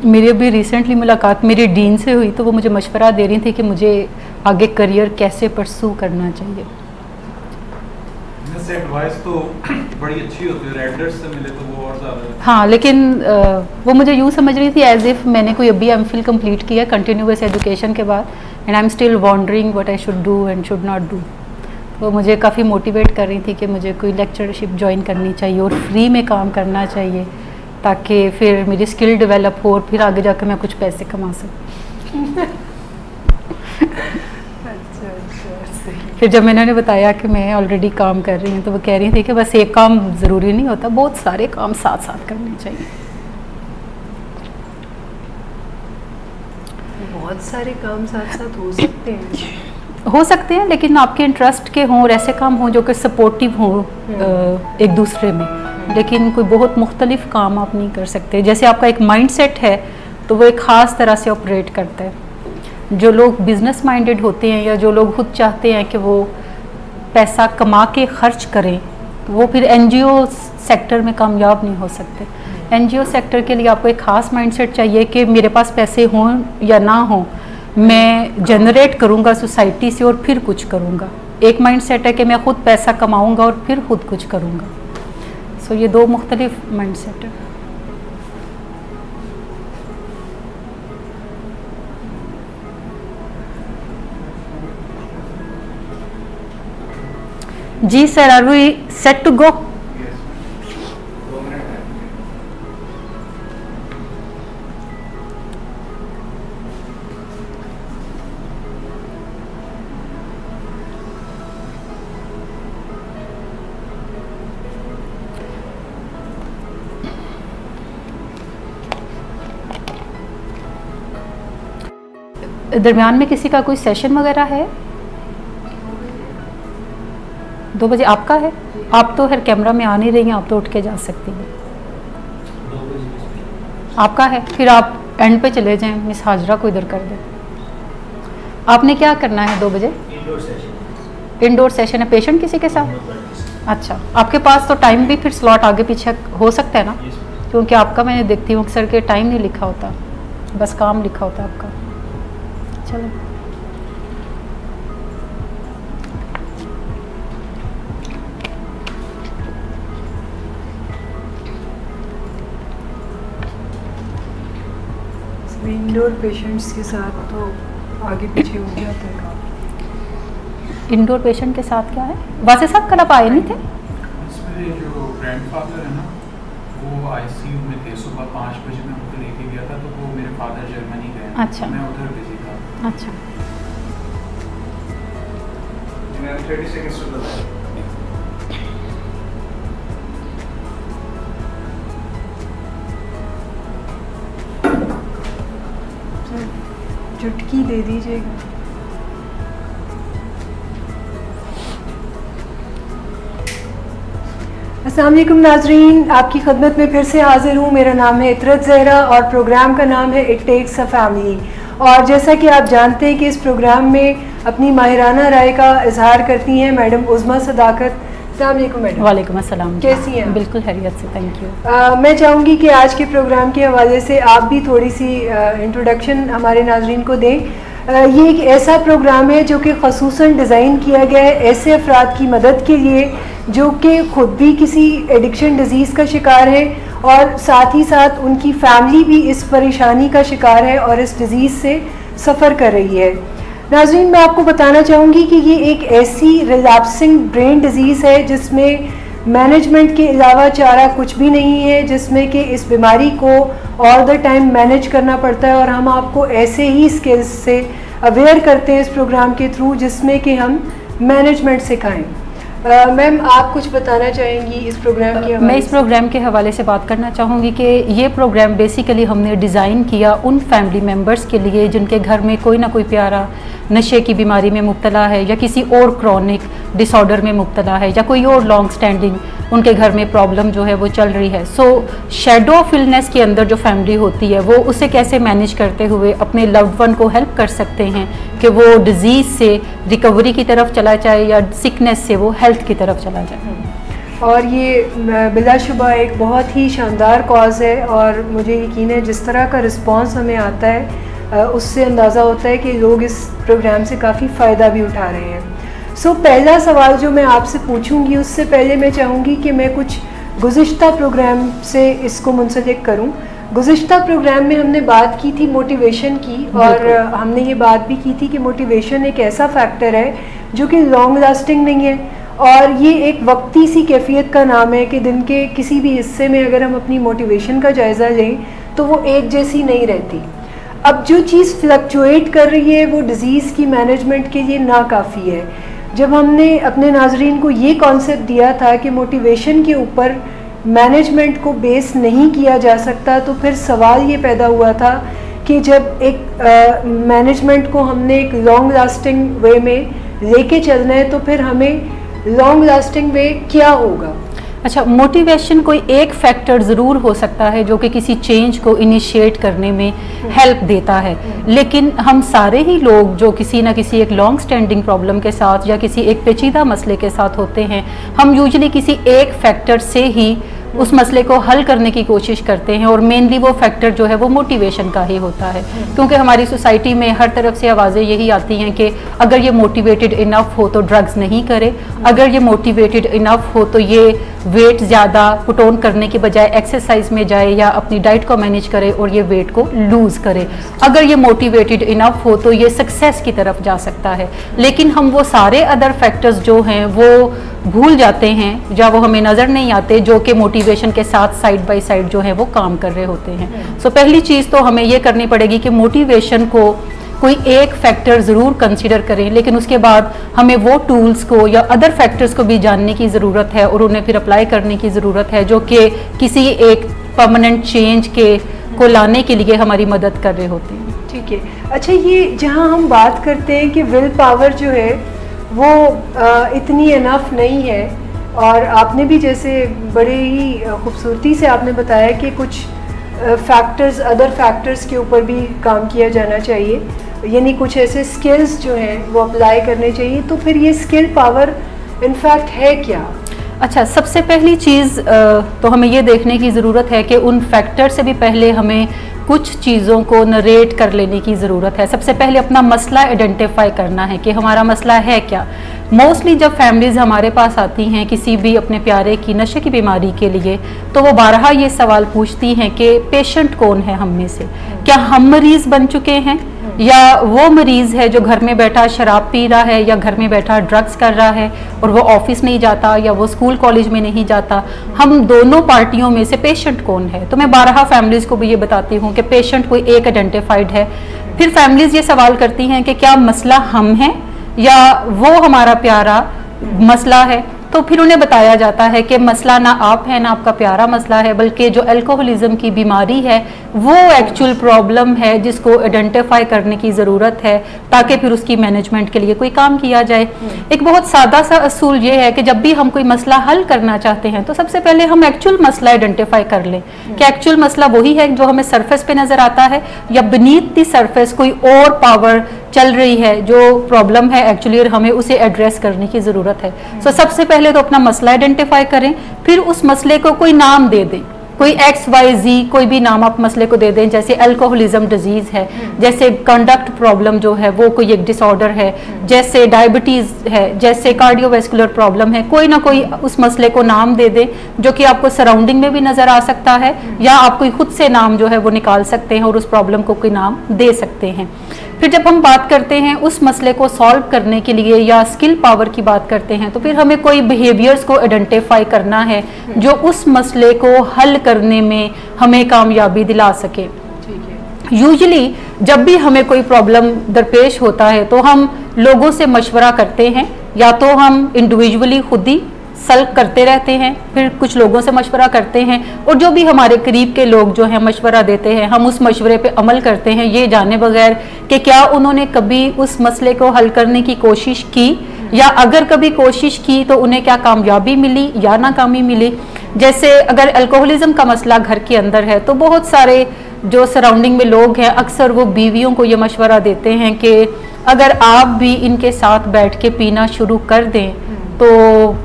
मेरी अभी रिसेंटली मुलाकात मेरी डीन से हुई, तो वो मुझे मशवरा दे रही थी कि मुझे आगे करियर कैसे परसू करना चाहिए। एडवाइस तो बड़ी अच्छी होती है, रेडर्स से मिले तो वो और ज़्यादा। हाँ, लेकिन वो मुझे यूँ समझ रही थी एज इफ़ मैंने कोई अभी एमफिल कंप्लीट किया कंटिन्यूअस एजुकेशन के बाद, and I am still wondering what I should do and should not do. वो मुझे काफ़ी मोटिवेट कर रही थी कि मुझे कोई लेक्चरशिप ज्वाइन करनी चाहिए और फ्री में काम करना चाहिए, ताकि फिर मेरी स्किल डेवलप हो और फिर आगे जाकर मैं कुछ पैसे कमा सकूँ। फिर जब मैंने उन्हें बताया कि मैं ऑलरेडी काम कर रही हूँ, तो वो कह रही थी कि बस एक काम ज़रूरी नहीं होता, बहुत सारे काम साथ साथ करने चाहिए। बहुत सारे काम साथ साथ हो सकते हैं, लेकिन आपके इंटरेस्ट के हों और ऐसे काम हों जो कि सपोर्टिव हों एक दूसरे में। लेकिन कोई बहुत मुख्तलिफ काम आप नहीं कर सकते। जैसे आपका एक माइंडसेट है तो वो एक ख़ास तरह से ऑपरेट करता है। जो लोग बिज़नेस माइंडेड होते हैं या जो लोग खुद चाहते हैं कि वो पैसा कमा के खर्च करें, तो वो फिर एनजीओ सेक्टर में कामयाब नहीं हो सकते। एनजीओ सेक्टर के लिए आपको एक ख़ास माइंडसेट चाहिए कि मेरे पास पैसे हों या ना हों, मैं जनरेट करूँगा सोसाइटी से और फिर कुछ करूँगा। एक माइंडसेट है कि मैं खुद पैसा कमाऊँगा और फिर खुद कुछ करूँगा। सो ये दो मुख्तलिफ माइंडसेट है। जी sir, are we set to go? दरमियान में किसी का कोई सेशन वगैरह है? 2 बजे आपका है? आप तो हर कैमरा में आ नहीं रही हैं, आप तो उठ के जा सकती हैं। आपका है, फिर आप एंड पे चले जाएं, मिस हाजरा को इधर कर दें। आपने क्या करना है 2 बजे? इंडोर सेशन है। पेशेंट किसी के साथ? अच्छा, आपके पास तो टाइम भी फिर स्लॉट आगे पीछे हो सकता है ना? क्योंकि आपका मैंने देखती हूँ अक्सर के टाइम नहीं लिखा होता, बस काम लिखा होता आपका। चलो, इंडोर पेशेंट्स के साथ तो आगे पीछे हो जाता है काम। इंडोर पेशेंट के साथ क्या है? वासे साहब कल आप आए नहीं थे? इसमें जो ग्रैंडफादर है ना, वो आईसीयू में थे। सुबह 5 बजे मैं उनको लेके गया था, तो वो मेरे फादर जर्मनी गए। अच्छा, मैं उधर बिजी था। अच्छा, 30 सेकंड्स to बताया। चुटकी दे दीजिएगा। अस्सलाम वालेकुम नाजरीन, आपकी खदमत में फिर से हाजिर हूँ। मेरा नाम है इतरत ज़हरा और प्रोग्राम का नाम है इट टेक्स अ फैमिली। और जैसा कि आप जानते हैं कि इस प्रोग्राम में अपनी माहिराना राय का इजहार करती हैं मैडम उज़्मा सदाकत। अस्सलाम वालेकुम मैडम। वालेकुम अस्सलाम। कैसी हैं? बिल्कुल खैरियत से, थैंक यू। मैं चाहूँगी कि आज के प्रोग्राम के हवाले से आप भी थोड़ी सी इंट्रोडक्शन हमारे नाजरीन को दें। ये एक ऐसा प्रोग्राम है जो कि ख़ुसूसन डिज़ाइन किया गया है ऐसे अफराद की मदद के लिए जो कि ख़ुद भी किसी एडिक्शन डिज़ीज़ का शिकार है और साथ ही साथ उनकी फैमिली भी इस परेशानी का शिकार है और इस डिज़ीज़ से सफ़र कर रही है। नाज़रीन, मैं आपको बताना चाहूँगी कि ये एक ऐसी रिलैप्सिंग ब्रेन डिज़ीज़ है जिसमें मैनेजमेंट के अलावा चारा कुछ भी नहीं है, जिसमें कि इस बीमारी को ऑल द टाइम मैनेज करना पड़ता है। और हम आपको ऐसे ही स्किल्स से अवेयर करते हैं इस प्रोग्राम के थ्रू जिसमें कि हम मैनेजमेंट सिखाएं। मैम, आप कुछ बताना चाहेंगी इस प्रोग्राम के हवाले? मैं इस प्रोग्राम के हवाले से बात करना चाहूँगी कि ये प्रोग्राम बेसिकली हमने डिज़ाइन किया उन फैमिली मेम्बर्स के लिए जिनके घर में कोई ना कोई प्यारा नशे की बीमारी में मुब्तला है या किसी और क्रॉनिक डिसऑर्डर में मुब्तला है या कोई और लॉन्ग स्टैंडिंग उनके घर में प्रॉब्लम जो है वो चल रही है। सो शेडो ऑफ इलनेस के अंदर जो फैमिली होती है वो उसे कैसे मैनेज करते हुए अपने लव्ड वन को हेल्प कर सकते हैं कि वो डिज़ीज़ से रिकवरी की तरफ चला जाए या सिकनेस से वो हेल्थ की तरफ चला जाए। और ये बिलाशुबा एक बहुत ही शानदार कॉज़ है और मुझे यकीन है जिस तरह का रिस्पांस हमें आता है उससे अंदाज़ा होता है कि लोग इस प्रोग्राम से काफ़ी फ़ायदा भी उठा रहे हैं। सो पहला सवाल जो मैं आपसे पूछूंगी उससे पहले मैं चाहूँगी कि मैं कुछ गुज़िश्ता प्रोग्राम से इसको मुंसलिक करूँ। गुज़िश्ता प्रोग्राम में हमने बात की थी मोटिवेशन की और हमने ये बात भी की थी कि मोटिवेशन एक ऐसा फैक्टर है जो कि लॉन्ग लास्टिंग नहीं है और ये एक वक्ती सी कैफियत का नाम है कि दिन के किसी भी हिस्से में अगर हम अपनी मोटिवेशन का जायज़ा लें तो वो एक जैसी नहीं रहती। अब जो चीज़ फ्लक्चुएट कर रही है वो डिज़ीज़ की मैनेजमेंट के लिए नाकाफ़ी है। जब हमने अपने नाजरीन को ये कॉन्सेप्ट दिया था कि मोटिवेशन के ऊपर मैनेजमेंट को बेस नहीं किया जा सकता तो फिर सवाल ये पैदा हुआ था कि जब एक मैनेजमेंट को हमने एक लॉन्ग लास्टिंग वे में लेके चलना है तो फिर हमें लॉन्ग लास्टिंग वे क्या होगा। अच्छा, मोटिवेशन कोई एक फैक्टर ज़रूर हो सकता है जो कि किसी चेंज को इनिशिएट करने में हेल्प देता है, लेकिन हम सारे ही लोग जो किसी ना किसी एक लॉन्ग स्टैंडिंग प्रॉब्लम के साथ या किसी एक पेचीदा मसले के साथ होते हैं, हम यूजुअली किसी एक फैक्टर से ही उस मसले को हल करने की कोशिश करते हैं और मेनली वो फैक्टर जो है वो मोटिवेशन का ही होता है। क्योंकि हमारी सोसाइटी में हर तरफ से आवाज़ें यही आती हैं कि अगर ये मोटिवेटेड इनफ हो तो ड्रग्स नहीं करे, अगर ये मोटिवेटेड इनफ हो तो ये वेट ज़्यादा पुट ऑन करने के बजाय एक्सरसाइज में जाए या अपनी डाइट को मैनेज करे और ये वेट को लूज़ करे, अगर ये मोटिवेटेड इनफ हो तो ये सक्सेस की तरफ जा सकता है। लेकिन हम वो सारे अदर फैक्टर्स जो हैं वो भूल जाते हैं या वो हमें नज़र नहीं आते जो कि मोटिवेशन के साथ साइड बाय साइड जो है वो काम कर रहे होते हैं। सो पहली चीज़ तो हमें ये करनी पड़ेगी कि मोटिवेशन को कोई एक फैक्टर ज़रूर कंसीडर करें, लेकिन उसके बाद हमें वो टूल्स को या अदर फैक्टर्स को भी जानने की ज़रूरत है और उन्हें फिर अप्लाई करने की ज़रूरत है जो कि किसी एक परमानेंट चेंज को लाने के लिए हमारी मदद कर रहे होते हैं। ठीक है। अच्छा, ये जहाँ हम बात करते हैं कि विल पावर जो है वो इतनी इनफ नहीं है और आपने भी जैसे बड़े ही खूबसूरती से आपने बताया कि कुछ फैक्टर्स अदर फैक्टर्स के ऊपर भी काम किया जाना चाहिए, यानी कुछ ऐसे स्किल्स जो हैं वो अप्लाई करने चाहिए। तो फिर ये स्किल पावर इनफैक्ट है क्या? अच्छा, सबसे पहली चीज़ तो हमें ये देखने की ज़रूरत है कि उन फैक्टर से भी पहले हमें कुछ चीज़ों को नरेट कर लेने की ज़रूरत है। सबसे पहले अपना मसला आइडेंटिफाई करना है कि हमारा मसला है क्या। मोस्टली जब फैमिलीज़ हमारे पास आती हैं किसी भी अपने प्यारे की नशे की बीमारी के लिए तो वो बारहा ये सवाल पूछती हैं कि पेशेंट कौन है हम में से, क्या हम मरीज़ बन चुके हैं या वो मरीज़ है जो घर में बैठा शराब पी रहा है या घर में बैठा ड्रग्स कर रहा है और वो ऑफिस नहीं जाता या वो स्कूल कॉलेज में नहीं जाता। हम दोनों पार्टियों में से पेशेंट कौन है। तो मैं बारहा फैमिलीज़ को भी ये बताती हूँ कि पेशेंट कोई एक आइडेंटिफाइड है। फिर फैमिलीज़ ये सवाल करती हैं कि क्या मसला हम हैं या वो हमारा प्यारा मसला है। तो फिर उन्हें बताया जाता है कि मसला ना आप है ना आपका प्यारा मसला है, बल्कि जो अल्कोहलिज्म की बीमारी है वो एक्चुअल प्रॉब्लम है जिसको आइडेंटिफाई करने की ज़रूरत है ताकि फिर उसकी मैनेजमेंट के लिए कोई काम किया जाए। एक बहुत सादा सा असूल ये है कि जब भी हम कोई मसला हल करना चाहते हैं तो सबसे पहले हम एक्चुअल मसला आइडेंटिफाई कर लें कि एक्चुअल मसला वही है जो हमें सरफेस पे नज़र आता है या बीनीथ द सरफेस कोई और पावर चल रही है जो प्रॉब्लम है एक्चुअली और हमें उसे एड्रेस करने की ज़रूरत है। सो सबसे पहले तो अपना मसला आइडेंटिफाई करें, फिर उस मसले को कोई नाम दे दें, कोई XYZ कोई भी नाम आप मसले को दे दें। जैसे अल्कोहलिज्म डिजीज़ है, जैसे कंडक्ट प्रॉब्लम जो है वो कोई एक डिसऑर्डर है, जैसे डायबिटीज़ है, जैसे कार्डियोवैस्कुलर प्रॉब्लम है, कोई ना कोई उस मसले को नाम दे दें जो कि आपको सराउंडिंग में भी नज़र आ सकता है या आप कोई खुद से नाम जो है वो निकाल सकते हैं और उस प्रॉब्लम को कोई नाम दे सकते हैं। फिर जब हम बात करते हैं उस मसले को सॉल्व करने के लिए या स्किल पावर की बात करते हैं तो फिर हमें कोई बिहेवियर्स को आइडेंटिफाई करना है जो उस मसले को हल करने में हमें कामयाबी दिला सके। यूजुअली जब भी हमें कोई प्रॉब्लम दरपेश होता है तो हम लोगों से मशवरा करते हैं, या तो हम इंडिविजुअली खुद ही सल्व करते रहते हैं, फिर कुछ लोगों से मशवरा करते हैं और जो भी हमारे करीब के लोग जो हैं मशवरा देते हैं हम उस मशवरे पे अमल करते हैं ये जाने बगैर कि क्या उन्होंने कभी उस मसले को हल करने की कोशिश की या अगर कभी कोशिश की तो उन्हें क्या कामयाबी मिली या नाकामी मिली। जैसे अगर अल्कोहलिज्म का मसला घर के अंदर है तो बहुत सारे जो सराउंडिंग में लोग हैं अक्सर वो बीवियों को ये मशवरा देते हैं कि अगर आप भी इनके साथ बैठ के पीना शुरू कर दें तो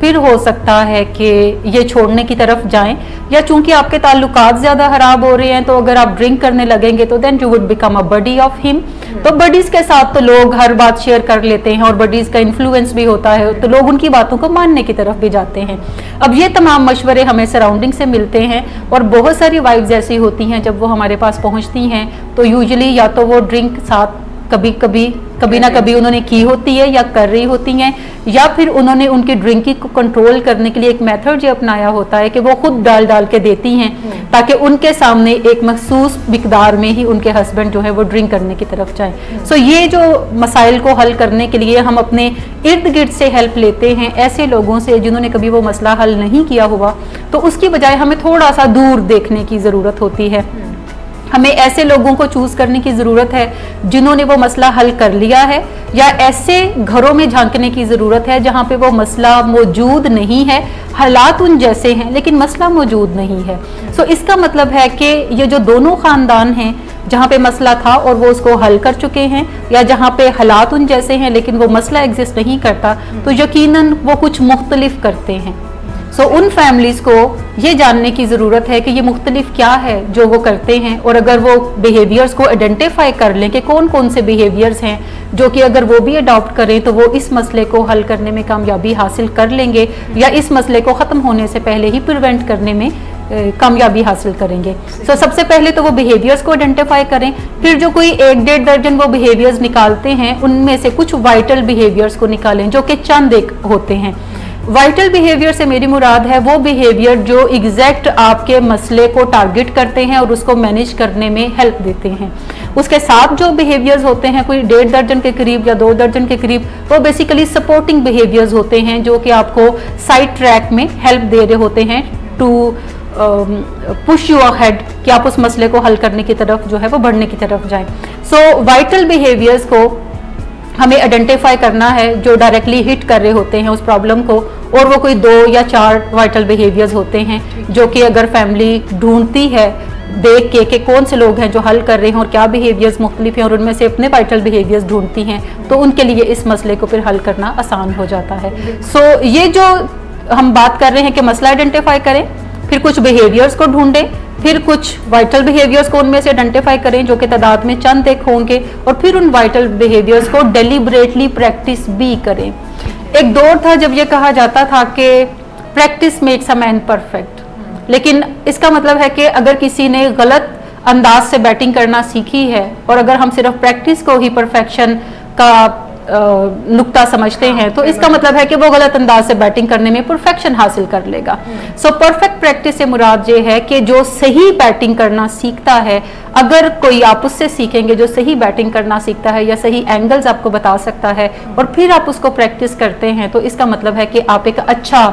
फिर हो सकता है कि ये छोड़ने की तरफ जाएं, या चूंकि आपके ताल्लुकात ज़्यादा ख़राब हो रहे हैं तो अगर आप ड्रिंक करने लगेंगे तो then you would become a buddy of him. तो बडीज़ के साथ तो लोग हर बात शेयर कर लेते हैं और बडीज़ का इन्फ्लुएंस भी होता है, तो लोग उनकी बातों को मानने की तरफ भी जाते हैं। अब ये तमाम मशवरे हमें सराउंडिंग से मिलते हैं, और बहुत सारी वाइफ्स ऐसी होती हैं जब वो हमारे पास पहुँचती हैं तो यूजुअली या तो वो ड्रिंक साथ कभी ना कभी उन्होंने की होती है या कर रही होती हैं, या फिर उन्होंने उनकी ड्रिंकिंग को कंट्रोल करने के लिए एक मेथड जो अपनाया होता है कि वो खुद डाल के देती हैं ताकि उनके सामने एक मखसूस मिकदार में ही उनके हस्बैंड जो है वो ड्रिंक करने की तरफ जाएं। सो ये जो मसाइल को हल करने के लिए हम अपने इर्द गिर्द से हेल्प लेते हैं, ऐसे लोगों से जिन्होंने कभी वो मसला हल नहीं किया हुआ, तो उसकी बजाय हमें थोड़ा सा दूर देखने की ज़रूरत होती है। हमें ऐसे लोगों को चूज करने की ज़रूरत है जिन्होंने वो मसला हल कर लिया है, या ऐसे घरों में झांकने की ज़रूरत है जहाँ पे वो मसला मौजूद नहीं है, हालात उन जैसे हैं लेकिन मसला मौजूद नहीं है। सो इसका मतलब है कि ये जो दोनों ख़ानदान हैं जहाँ पे मसला था और वो उसको हल कर चुके हैं, या जहाँ पे हालात उन जैसे हैं लेकिन वो मसला एग्जिस्ट नहीं करता, तो यकीनन वो कुछ मुख्तलिफ करते हैं। सो उन फैमिलीज़ को ये जानने की ज़रूरत है कि ये मुख्तलिफ क्या है जो वो करते हैं, और अगर वो बिहेवियर्स को आइडेंटिफाई कर लें कि कौन कौन से बिहेवियर्स हैं जो कि अगर वो भी अडॉप्ट करें तो वो इस मसले को हल करने में कामयाबी हासिल कर लेंगे, या इस मसले को ख़त्म होने से पहले ही प्रिवेंट करने में कामयाबी हासिल करेंगे। सो सबसे पहले तो वो बिहेवियर्स को आइडेंटिफाई करें, फिर जो कोई 1-1.5 दर्जन वो बिहेवियर्स निकालते हैं उनमें से कुछ वाइटल बिहेवियर्स को निकालें जो कि चंद एक होते हैं। वाइटल बिहेवियर से मेरी मुराद है वो बिहेवियर जो एग्जैक्ट आपके मसले को टारगेट करते हैं और उसको मैनेज करने में हेल्प देते हैं। उसके साथ जो बिहेवियर्स होते हैं कोई 1.5 दर्जन के करीब या 2 दर्जन के करीब, वो बेसिकली सपोर्टिंग बिहेवियर्स होते हैं जो कि आपको साइड ट्रैक में हेल्प दे रहे होते हैं टू पुश यू अहेड कि आप उस मसले को हल करने की तरफ जो है वो बढ़ने की तरफ जाएं। सो वाइटल बिहेवियर्स को हमें आइडेंटिफाई करना है जो डायरेक्टली हिट कर रहे होते हैं उस प्रॉब्लम को, और वो कोई 2 या 4 वाइटल बिहेवियर्स होते हैं जो कि अगर फैमिली ढूंढती है देख के कौन से लोग हैं जो हल कर रहे हैं और क्या बिहेवियर्स मुख्तलिफ हैं और उनमें से अपने वाइटल बिहेवियर्स ढूंढती हैं, तो उनके लिए इस मसले को फिर हल करना आसान हो जाता है। सो ये जो हम बात कर रहे हैं कि मसला आइडेंटिफाई करें, फिर कुछ बिहेवियर्स को ढूंढें, फिर कुछ वाइटल बिहेवियर्स को उनमें से आइडेंटिफाई करें जो कि तादाद में चंद एक होंगे, और फिर उन वाइटल बिहेवियर्स को डेलिबरेटली प्रैक्टिस भी करें। एक दौर था जब ये कहा जाता था कि practice makes a man perfect, लेकिन इसका मतलब है कि अगर किसी ने गलत अंदाज से बैटिंग करना सीखी है और अगर हम सिर्फ प्रैक्टिस को ही परफेक्शन का नुक्ता समझते हैं तो इसका मतलब है कि वो गलत अंदाज से बैटिंग करने में परफेक्शन हासिल कर लेगा। सो परफेक्ट प्रैक्टिस से मुराद ये है कि जो सही बैटिंग करना सीखता है, अगर कोई आप उससे सीखेंगे जो सही बैटिंग करना सीखता है या सही एंगल्स आपको बता सकता है और फिर आप उसको प्रैक्टिस करते हैं, तो इसका मतलब है कि आप एक अच्छा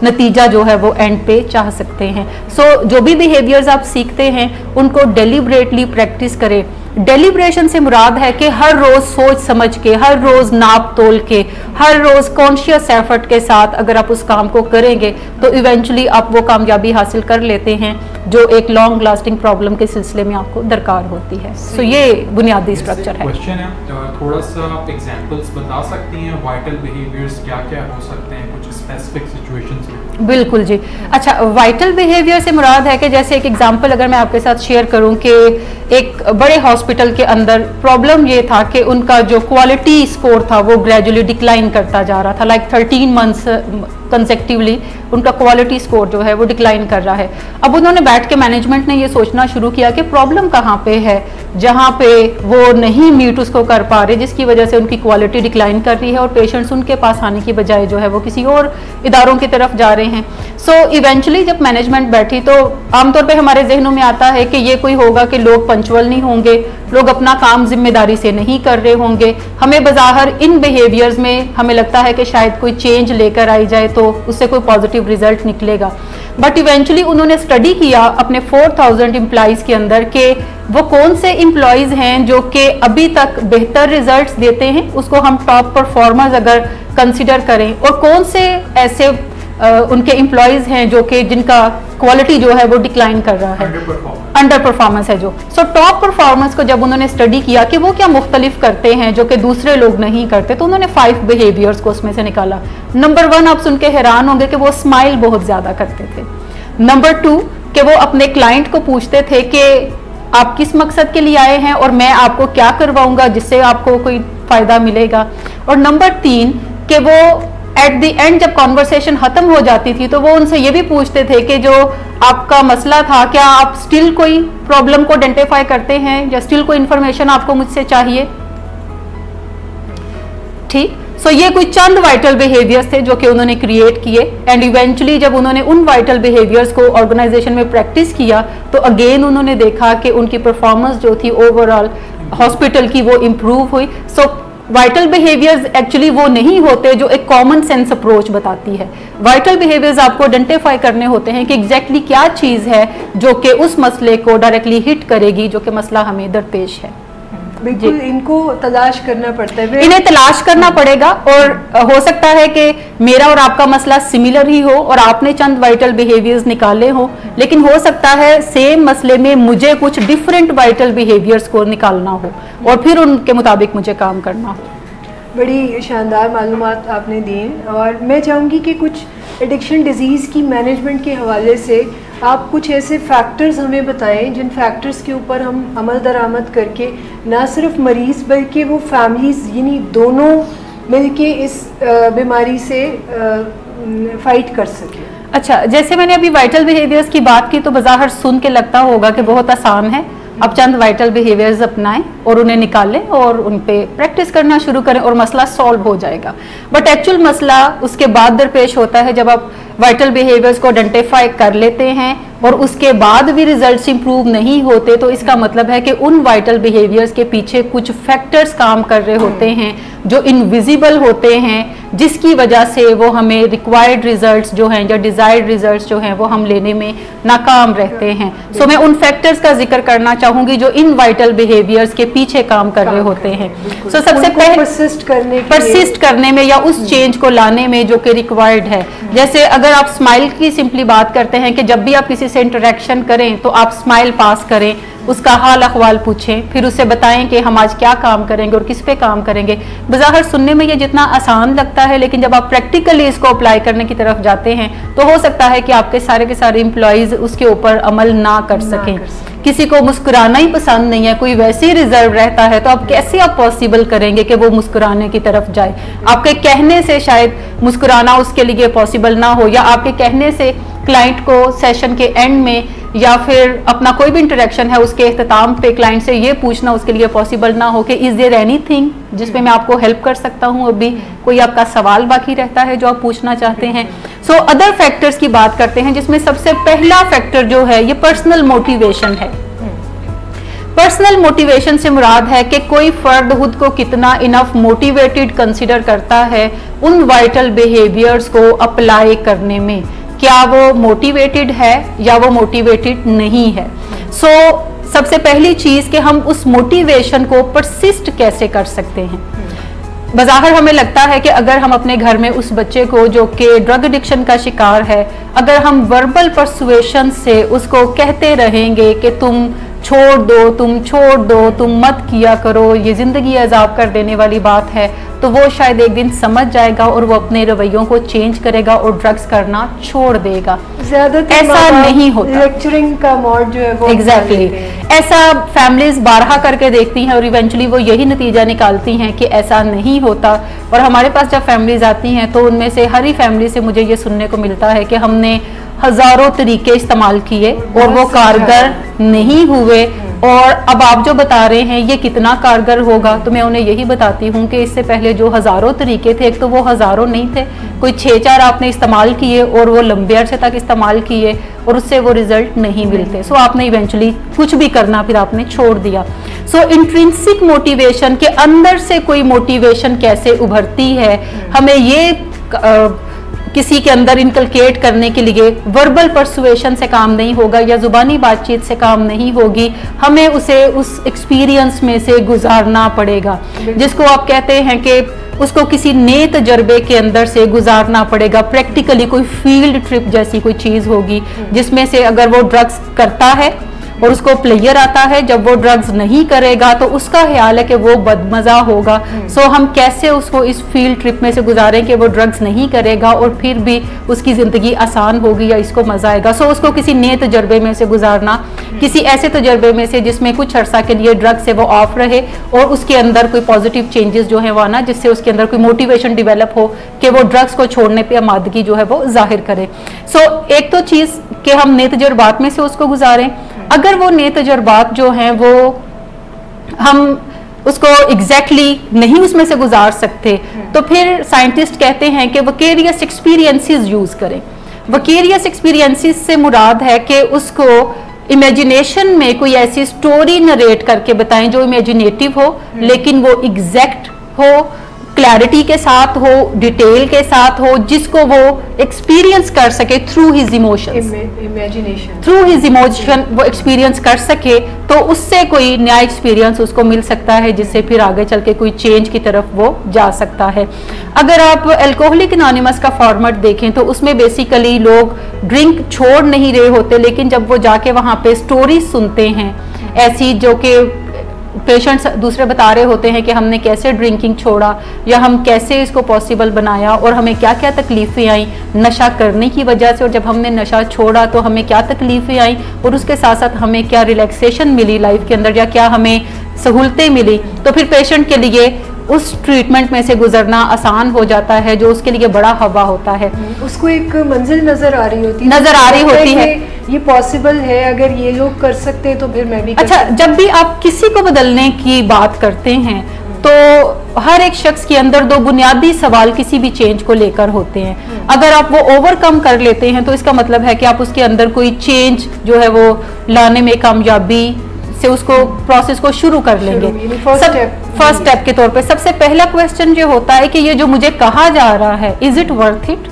नतीजा जो है वो एंड पे चाह सकते हैं। सो जो भी बिहेवियर्स आप सीखते हैं उनको डेलिबरेटली प्रैक्टिस करें। डेलिब्रेशन से मुराद है कि हर रोज सोच समझ के, हर रोज नाप तोल के, हर रोज कॉन्शियस एफर्ट के साथ अगर आप उस काम को करेंगे तो इवेंचुअली आप वो कामयाबी हासिल कर लेते हैं जो एक लॉन्ग लास्टिंग प्रॉब्लम के सिलसिले में आपको दरकार होती है। सो ये बुनियादी स्ट्रक्चर है। क्वेश्चन है, थोड़ा सा आप एग्जांपल्स बता सकती हैं वाइटल बिहेवियर्स क्या क्या हो सकते हैं कुछ स्पेसिफिक सिचुएशंस में? बिल्कुल जी। अच्छा, वाइटल बिहेवियर से मुराद है कि जैसे एक एग्जांपल अगर मैं आपके साथ शेयर करूं कि एक बड़े हॉस्पिटल के अंदर प्रॉब्लम ये था कि उनका जो क्वालिटी स्कोर था वो ग्रेजुअली डिक्लाइन करता जा रहा था। लाइक 13 मंथ्स कंसेक्टिवली उनका क्वालिटी स्कोर जो है वो डिक्लाइन कर रहा है। अब उन्होंने बैठ के मैनेजमेंट ने ये सोचना शुरू किया कि प्रॉब्लम कहाँ पे है, जहाँ पे वो नहीं मीट उसको कर पा रहे, जिसकी वजह से उनकी क्वालिटी डिक्लाइन कर रही है और पेशेंट्स उनके पास आने की बजाय जो है वो किसी और इदारों की तरफ जा रहे हैं। सो इवेंचुअली जब मैनेजमेंट बैठी तो आमतौर पे हमारे जहनों में आता है कि ये कोई होगा कि लोग पंचुअल नहीं होंगे, लोग अपना काम जिम्मेदारी से नहीं कर रहे होंगे। हमें बज़ाहिर इन बिहेवियर्स में हमें लगता है कि शायद कोई चेंज लेकर आई जाए तो उससे कोई पॉजिटिव रिजल्ट निकलेगा, बट इवेंचुअली उन्होंने स्टडी किया अपने 4000 एम्प्लॉइज़ के अंदर कि वो कौन से एम्प्लॉइज़ हैं जो कि अभी तक बेहतर रिजल्ट्स देते हैं, उसको हम टॉप परफॉर्मर्स अगर कंसिडर करें, और कौन से ऐसे उनके एम्प्लॉयज़ हैं जो कि जिनका क्वालिटी जो है वो डिक्लाइन कर रहा है, अंडर परफॉर्मेंस है जो। सो टॉप परफॉर्मेंस को जब उन्होंने स्टडी किया कि वो क्या मुख्तलिफ करते हैं जो कि दूसरे लोग नहीं करते, तो उन्होंने 5 बिहेवियर्स को उसमें से निकाला। नंबर 1 आप सुन के हैरान होंगे कि वो स्माइल बहुत ज़्यादा करते थे। नंबर 2 कि वो अपने क्लाइंट को पूछते थे कि आप किस मकसद के लिए आए हैं और मैं आपको क्या करवाऊंगा जिससे आपको कोई फ़ायदा मिलेगा। और नंबर 3 कि वो एट द एंड जब कॉन्वर्सेशन खत्म हो जाती थी तो वो उनसे ये भी पूछते थे कि जो आपका मसला था क्या आप स्टिल कोई प्रॉब्लम को आइडेंटिफाई करते हैं या स्टिल कोई इंफॉर्मेशन आपको मुझसे चाहिए। ठीक, सो ये कोई चंद वाइटल बिहेवियर्स थे जो कि उन्होंने क्रिएट किए एंड इवेंचुअली जब उन्होंने उन वाइटल बिहेवियर्स को ऑर्गेनाइजेशन में प्रैक्टिस किया तो अगेन उन्होंने देखा कि उनकी परफॉर्मेंस जो थी ओवरऑल हॉस्पिटल की वो इम्प्रूव हुई। सो वाइटल बिहेवियर्स एक्चुअली वो नहीं होते जो एक कॉमन सेंस अप्रोच बताती है। वाइटल बिहेवियर्स आपको आइडेंटिफाई करने होते हैं कि एग्जैक्टली क्या चीज़ है जो कि उस मसले को डायरेक्टली हिट करेगी जो कि मसला हमें दरपेश है। बिल्कुल, इनको तलाश करना पड़ता है, इन्हें तलाश करना पड़ेगा और हो सकता है कि मेरा और आपका मसला सिमिलर ही हो और आपने चंद वाइटल बिहेवियर्स निकाले हो, लेकिन हो सकता है सेम मसले में मुझे कुछ डिफरेंट वाइटल बिहेवियर्स को निकालना हो और फिर उनके मुताबिक मुझे काम करना हो। बड़ी शानदार मालूमात आपने दी हैं और मैं चाहूँगी कि कुछ एडिक्शन डिजीज़ की मैनेजमेंट के हवाले से आप कुछ ऐसे फैक्टर्स हमें बताएं जिन फैक्टर्स के ऊपर हम अमल दरामद करके ना सिर्फ मरीज़ बल्कि वो फैमिलीज़ यानी दोनों मिलके इस बीमारी से फाइट कर सकें। अच्छा, जैसे मैंने अभी वाइटल बिहेवियर्स की बात की तो बज़ाहिर सुन के लगता होगा कि बहुत आसान है, अब चंद वाइटल बिहेवियर्स अपनाएं और उन्हें निकालें और उन पे प्रैक्टिस करना शुरू करें और मसला सॉल्व हो जाएगा। बट एक्चुअल मसला उसके बाद दरपेश होता है जब आप वाइटल बिहेवियर्स को आइडेंटिफाई कर लेते हैं और उसके बाद भी रिजल्ट्स इंप्रूव नहीं होते, तो इसका मतलब है कि उन वाइटल बिहेवियर्स के पीछे कुछ फैक्टर्स काम कर रहे होते हैं जो इनविजिबल होते हैं, जिसकी वजह से वो हमें रिक्वायर्ड रिजल्ट्स जो हैं या डिजायर्ड रिजल्ट्स जो हैं वो हम लेने में नाकाम रहते हैं। सो मैं उन फैक्टर्स का जिक्र करना चाहूंगी जो इन वाइटल बिहेवियर्स के पीछे काम कर रहे होते हैं। सो सबसे पहले परसिस्ट करने में या उस चेंज को लाने में जो कि रिक्वायर्ड है। जैसे अगर आप स्माइल की सिंपली बात करते हैं कि जब भी आप किसी से इंटरेक्शन करें तो आप स्माइल पास करें, उसका हाल अहवाल पूछें, फिर उसे बताएं कि हम आज क्या काम करेंगे और किस पे काम करेंगे। बज़ाहिर सुनने में ये जितना आसान लगता है, लेकिन जब आप प्रैक्टिकली इसको अप्लाई करने की तरफ जाते हैं तो हो सकता है कि आपके सारे के सारे एम्प्लॉयज़ उसके ऊपर अमल ना कर सकें। किसी को मुस्कुराना ही पसंद नहीं है, कोई वैसे ही रिजर्व रहता है, तो आप कैसे आप पॉसिबल करेंगे कि वो मुस्कुराने की तरफ जाए। आपके कहने से शायद मुस्कुराना उसके लिए पॉसिबल ना हो, या आपके कहने से क्लाइंट को सेशन के एंड में या फिर अपना कोई भी इंटरेक्शन है उसके इख्तिताम पे क्लाइंट से ये पूछना उसके लिए पॉसिबल ना हो कि इज देयर एनीथिंग जिसमें मैं आपको हेल्प कर सकता हूँ, अभी कोई आपका सवाल बाकी रहता है जो आप पूछना चाहते हैं। सो अदर फैक्टर्स की बात करते हैं जिसमें सबसे पहला फैक्टर जो है ये पर्सनल मोटिवेशन है। पर्सनल मोटिवेशन से मुराद है कि कोई फर्द खुद को कितना इनफ मोटिवेटेड कंसिडर करता है उन वाइटल बिहेवियर्स को अप्लाई करने में, क्या वो मोटिवेटेड है या वो मोटिवेटेड नहीं है। सो सबसे पहली चीज कि हम उस मोटिवेशन को परसिस्ट कैसे कर सकते हैं। बज़ाहिर हमें लगता है कि अगर हम अपने घर में उस बच्चे को जो कि ड्रग एडिक्शन का शिकार है, अगर हम वर्बल परसुएशन से उसको कहते रहेंगे कि तुम छोड़ दो, तुम मत किया करो, ये जिंदगी अजाब कर देने वाली बात है, तो वो शायद एक दिन समझ जाएगा और वो अपने रवैयों को चेंज करेगा और ड्रग्स करना छोड़ देगा। ऐसा नहीं होता। लेक्चरिंग का मोड जो है वो एग्जैक्टली ऐसा फैमिलीज बारहा करके देखती हैं और इवेंचुअली वो यही नतीजा निकालती हैं कि ऐसा नहीं होता। और हमारे पास जब फैमिलीज आती हैं तो उनमें से हर ही फैमिली से मुझे ये सुनने को मिलता है कि हमने हजारों तरीके इस्तेमाल किए और वो कारगर नहीं हुए, और अब आप जो बता रहे हैं ये कितना कारगर होगा। तो मैं उन्हें यही बताती हूँ कि इससे पहले जो हजारों तरीके थे, एक तो वो हजारों नहीं थे, कोई 6-4 आपने इस्तेमाल किए और वो लंबे अरसे तक इस्तेमाल किए और उससे वो रिजल्ट नहीं मिलते। सो आपने इवेंचुअली कुछ भी करना फिर आपने छोड़ दिया। सो इंट्रिंसिक मोटिवेशन के अंदर से कोई मोटिवेशन कैसे उभरती है, हमें ये किसी के अंदर इनकलकेट करने के लिए वर्बल परसुएशन से काम नहीं होगा या जुबानी बातचीत से काम नहीं होगी, हमें उसे उस एक्सपीरियंस में से गुजारना पड़ेगा, जिसको आप कहते हैं कि उसको किसी नए तजर्बे के अंदर से गुजारना पड़ेगा। प्रैक्टिकली कोई फील्ड ट्रिप जैसी कोई चीज होगी जिसमें से अगर वो ड्रग्स करता है और उसको प्लेयर आता है, जब वो ड्रग्स नहीं करेगा तो उसका ख्याल है कि वो बदमजा होगा। सो हम कैसे उसको इस फील्ड ट्रिप में से गुजारें कि वो ड्रग्स नहीं करेगा और फिर भी उसकी ज़िंदगी आसान होगी या इसको मज़ा आएगा। सो उसको किसी नए तजर्बे में से गुजारना, किसी ऐसे तजर्बे में से जिसमें कुछ अर्सा के लिए ड्रग्स से वो ऑफ रहे और उसके अंदर कोई पॉजिटिव चेंजेस जो है वो आना, जिससे उसके अंदर कोई मोटिवेशन डिवेलप हो कि वो ड्रग्स को छोड़ने पर आमादगी जो है वो जाहिर करे। सो एक तो चीज़ कि हम नए तजर्बात में से उसको गुजारें। अगर वो नए तजर्बात जो हैं वो हम उसको एग्जैक्टली नहीं उसमें से गुजार सकते, तो फिर साइंटिस्ट कहते हैं कि वकेरियस एक्सपीरियंसेस यूज करें। वकेरियस एक्सपीरियंसेस से मुराद है कि उसको इमेजिनेशन में कोई ऐसी स्टोरी नरेट करके बताएं जो इमेजिनेटिव हो लेकिन वो एग्जैक्ट हो, क्लैरिटी के साथ हो, डिटेल के साथ हो, जिसको वो एक्सपीरियंस कर सके through his emotions, imagination, through his emotion वो एक्सपीरियंस कर सके, तो उससे कोई नया एक्सपीरियंस उसको मिल सकता है जिससे फिर आगे चल के कोई चेंज की तरफ वो जा सकता है। अगर आप अल्कोहलिक एनोनिमस का फॉर्मेट देखें तो उसमें बेसिकली लोग ड्रिंक छोड़ नहीं रहे होते, लेकिन जब वो जाके वहाँ पे स्टोरी सुनते हैं ऐसी जो कि पेशेंट्स दूसरे बता रहे होते हैं कि हमने कैसे ड्रिंकिंग छोड़ा या हम कैसे इसको पॉसिबल बनाया और हमें क्या क्या तकलीफ़ें आई नशा करने की वजह से, और जब हमने नशा छोड़ा तो हमें क्या तकलीफ़ें आई और उसके साथ साथ हमें क्या रिलैक्सेशन मिली लाइफ के अंदर या क्या हमें सहूलतें मिली, तो फिर पेशेंट के लिए उस ट्रीटमेंट में से गुजरना आसान हो जाता है जो उसके लिए बड़ा हवा होता है। उसको एक मंजिल नजर आ रही होती है, ये पॉसिबल है, अगर ये लोग कर सकते हैं तो फिर मैं भी कर अच्छा, जब भी आप किसी को बदलने की बात करते हैं तो हर एक शख्स के अंदर दो बुनियादी सवाल किसी भी चेंज को लेकर होते हैं। अगर आप वो ओवरकम कर लेते हैं तो इसका मतलब है कि आप उसके अंदर कोई चेंज जो है वो लाने में कामयाबी से उसको प्रोसेस को शुरू कर लेंगे। फर्स्ट स्टेप के तौर पे सबसे पहला क्वेश्चन जो होता है कि ये जो मुझे कहा जा रहा है, इज इट वर्थ इट,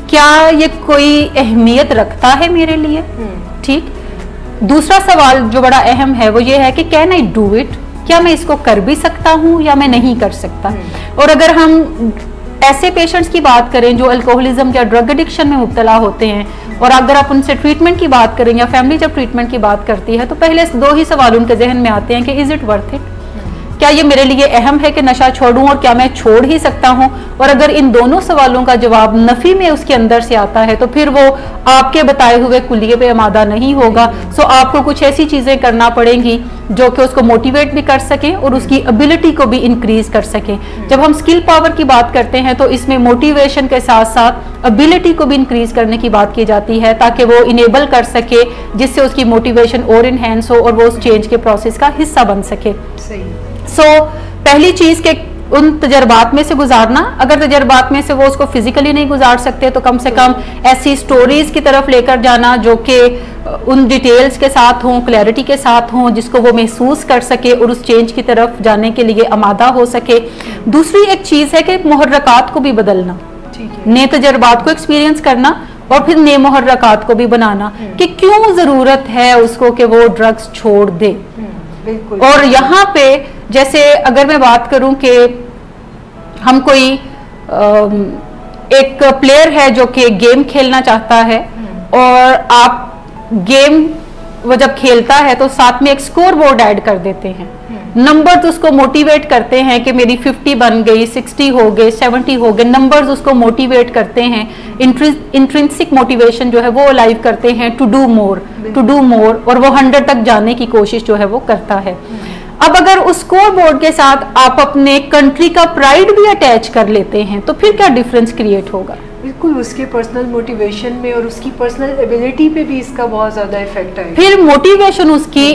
क्या ये कोई अहमियत रखता है मेरे लिए? ठीक। दूसरा सवाल जो बड़ा अहम है वो ये है कि कैन आई डू इट, क्या मैं इसको कर भी सकता हूँ या मैं नहीं कर सकता। और अगर हम ऐसे पेशेंट्स की बात करें जो अल्कोहलिज्म या ड्रग एडिक्शन में मुब्तला होते हैं और अगर आप उनसे ट्रीटमेंट की बात करें या फैमिली जब ट्रीटमेंट की बात करती है तो पहले दो ही सवाल उनके जहन में आते हैं कि इज इट वर्थ इट, क्या ये मेरे लिए अहम है कि नशा छोड़ूं और क्या मैं छोड़ ही सकता हूं। और अगर इन दोनों सवालों का जवाब नफी में उसके अंदर से आता है तो फिर वो आपके बताए हुए कुलिये पे आमादा नहीं होगा। सो आपको कुछ ऐसी चीजें करना पड़ेंगी जो कि उसको मोटिवेट भी कर सके और उसकी एबिलिटी को भी इंक्रीज कर सके। जब हम स्किल पावर की बात करते हैं तो इसमें मोटिवेशन के साथ साथ एबिलिटी को भी इंक्रीज करने की बात की जाती है ताकि वो इनेबल कर सके, जिससे उसकी मोटिवेशन और इनहेंस हो और वो उस चेंज के प्रोसेस का हिस्सा बन सके। सो पहली चीज के उन तजर्बात में से गुजारना, अगर तजर्बात में से वो उसको फिजिकली नहीं गुजार सकते तो कम से कम ऐसी स्टोरीज की तरफ लेकर जाना जो कि उन डिटेल्स के साथ हों, क्लैरिटी के साथ हों, जिसको वो महसूस कर सके और उस चेंज की तरफ जाने के लिए आमादा हो सके। दूसरी एक चीज है कि मुहर्रकात को भी बदलना, नए तजर्बात को एक्सपीरियंस करना और फिर नए मुहर्रकात को भी बनाना कि क्यों जरूरत है उसको कि वो ड्रग्स छोड़ दे। और यहाँ पे जैसे अगर मैं बात करूं कि हम कोई एक प्लेयर है जो कि गेम खेलना चाहता है और आप गेम वो जब खेलता है तो साथ में एक स्कोर बोर्ड ऐड कर देते हैं, नंबर्स उसको मोटिवेट करते हैं कि मेरी 50 बन गई, 60 हो गए, 70 हो गए, नंबर्स उसको मोटिवेट करते हैं। इंट्रिंसिक मोटिवेशन जो है वो लाइव करते हैं टू डू मोर और वो 100 तक जाने की कोशिश जो है वो करता है। अब अगर उस स्कोर बोर्ड के साथ आप अपने कंट्री का प्राइड भी अटैच कर लेते हैं तो फिर क्या डिफरेंस क्रिएट होगा। बिल्कुल, उसके पर्सनल मोटिवेशन में और उसकी पर्सनल एबिलिटी पे भी इसका बहुत ज्यादा इफेक्ट आएगा। फिर मोटिवेशन उसकी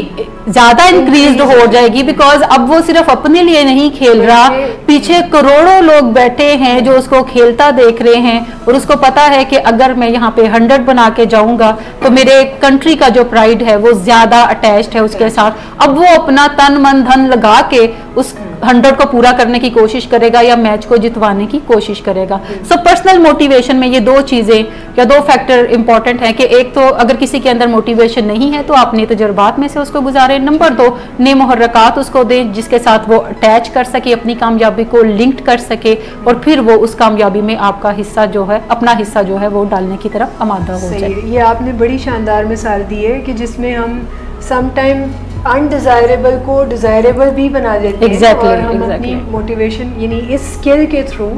ज्यादा इंक्रीज हो जाएगी बिकॉज अब वो सिर्फ अपने लिए नहीं खेल रहा, पीछे करोड़ों लोग बैठे हैं जो उसको खेलता देख रहे हैं और उसको पता है कि अगर मैं यहाँ पे 100 बना के जाऊंगा तो मेरे कंट्री का जो प्राइड है वो ज्यादा अटैच्ड है उसके साथ। अब वो अपना तन मन धन लगा के उस 100 को पूरा करने की कोशिश करेगा या मैच को जितवाने की कोशिश करेगा। सो पर्सनल मोटिवेशन में ये दो चीज़ें या दो फैक्टर इंपॉर्टेंट है कि एक तो अगर किसी के अंदर मोटिवेशन नहीं है तो अपने तजुर्बात में से उसको गुजारें, नंबर 2 नए मुहर्रकात उसको दें जिसके साथ वो अटैच कर सके, अपनी कामयाबी को लिंक्ड कर सके और फिर वो उस कामयाबी में आपका हिस्सा जो है, अपना हिस्सा जो है वो डालने की तरफ आमादा हो जाए। ये आपने बड़ी शानदार मिसाल दी है कि जिसमें हम समटाइम अनडिजायरेबल को डिजायरेबल भी बना देते हैं और हम अपनी मोटिवेशन यानी इस स्किल के थ्रू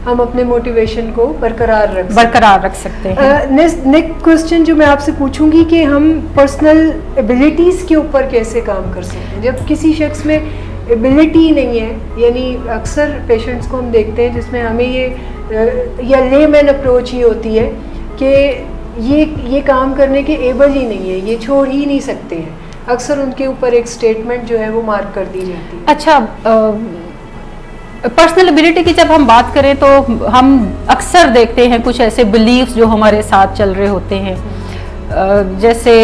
हम अपने मोटिवेशन को बरकरार रख सकते हैं। नेक्स्ट क्वेश्चन जो मैं आपसे पूछूंगी कि हम पर्सनल एबिलिटीज़ के ऊपर कैसे काम कर सकते हैं जब किसी शख्स में एबिलिटी नहीं है, यानी अक्सर पेशेंट्स को हम देखते हैं जिसमें हमें ये या लेमैन अप्रोच ये होती है कि ये काम करने के एबल ही नहीं है, ये छोड़ ही नहीं सकते हैं, अक्सर उनके ऊपर एक स्टेटमेंट जो है वो मार्क कर दी जाती है। अच्छा, पर्सनल एबिलिटी की जब हम बात करें तो हम अक्सर देखते हैं कुछ ऐसे बिलीव्स जो हमारे साथ चल रहे होते हैं, जैसे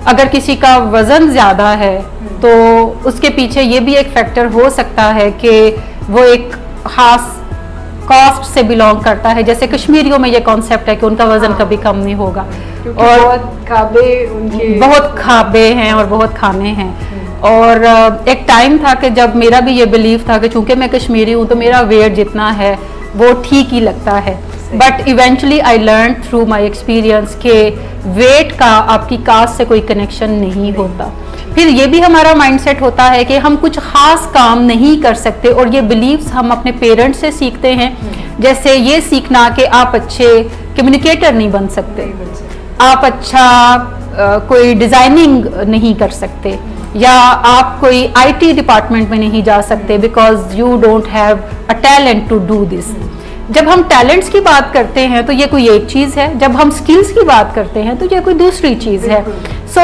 अगर किसी का वज़न ज़्यादा है तो उसके पीछे ये भी एक फैक्टर हो सकता है कि वो एक ख़ास कास्ट से बिलोंग करता है। जैसे कश्मीरियों में ये कॉन्सेप्ट है कि उनका वज़न कभी कम नहीं होगा और बहुत खाबे हैं और बहुत खाने हैं। और एक टाइम था कि जब मेरा भी ये बिलीव था कि चूंकि मैं कश्मीरी हूँ तो मेरा वेट जितना है वो ठीक ही लगता है, but eventually I learn through my experience के वेट का आपकी कास्ट से कोई कनेक्शन नहीं होता। फिर ये भी हमारा माइंडसेट होता है कि हम कुछ खास काम नहीं कर सकते और ये बिलीव्स हम अपने पेरेंट्स से सीखते हैं। जैसे ये सीखना कि आप अच्छे कम्युनिकेटर नहीं बन सकते, आप अच्छा कोई डिज़ाइनिंग नहीं कर सकते, या आप कोई आईटी डिपार्टमेंट में नहीं जा सकते because you don't have a talent to do this. जब हम टैलेंट्स की बात करते हैं तो ये कोई एक चीज़ है, जब हम स्किल्स की बात करते हैं तो ये कोई दूसरी चीज़ है। सो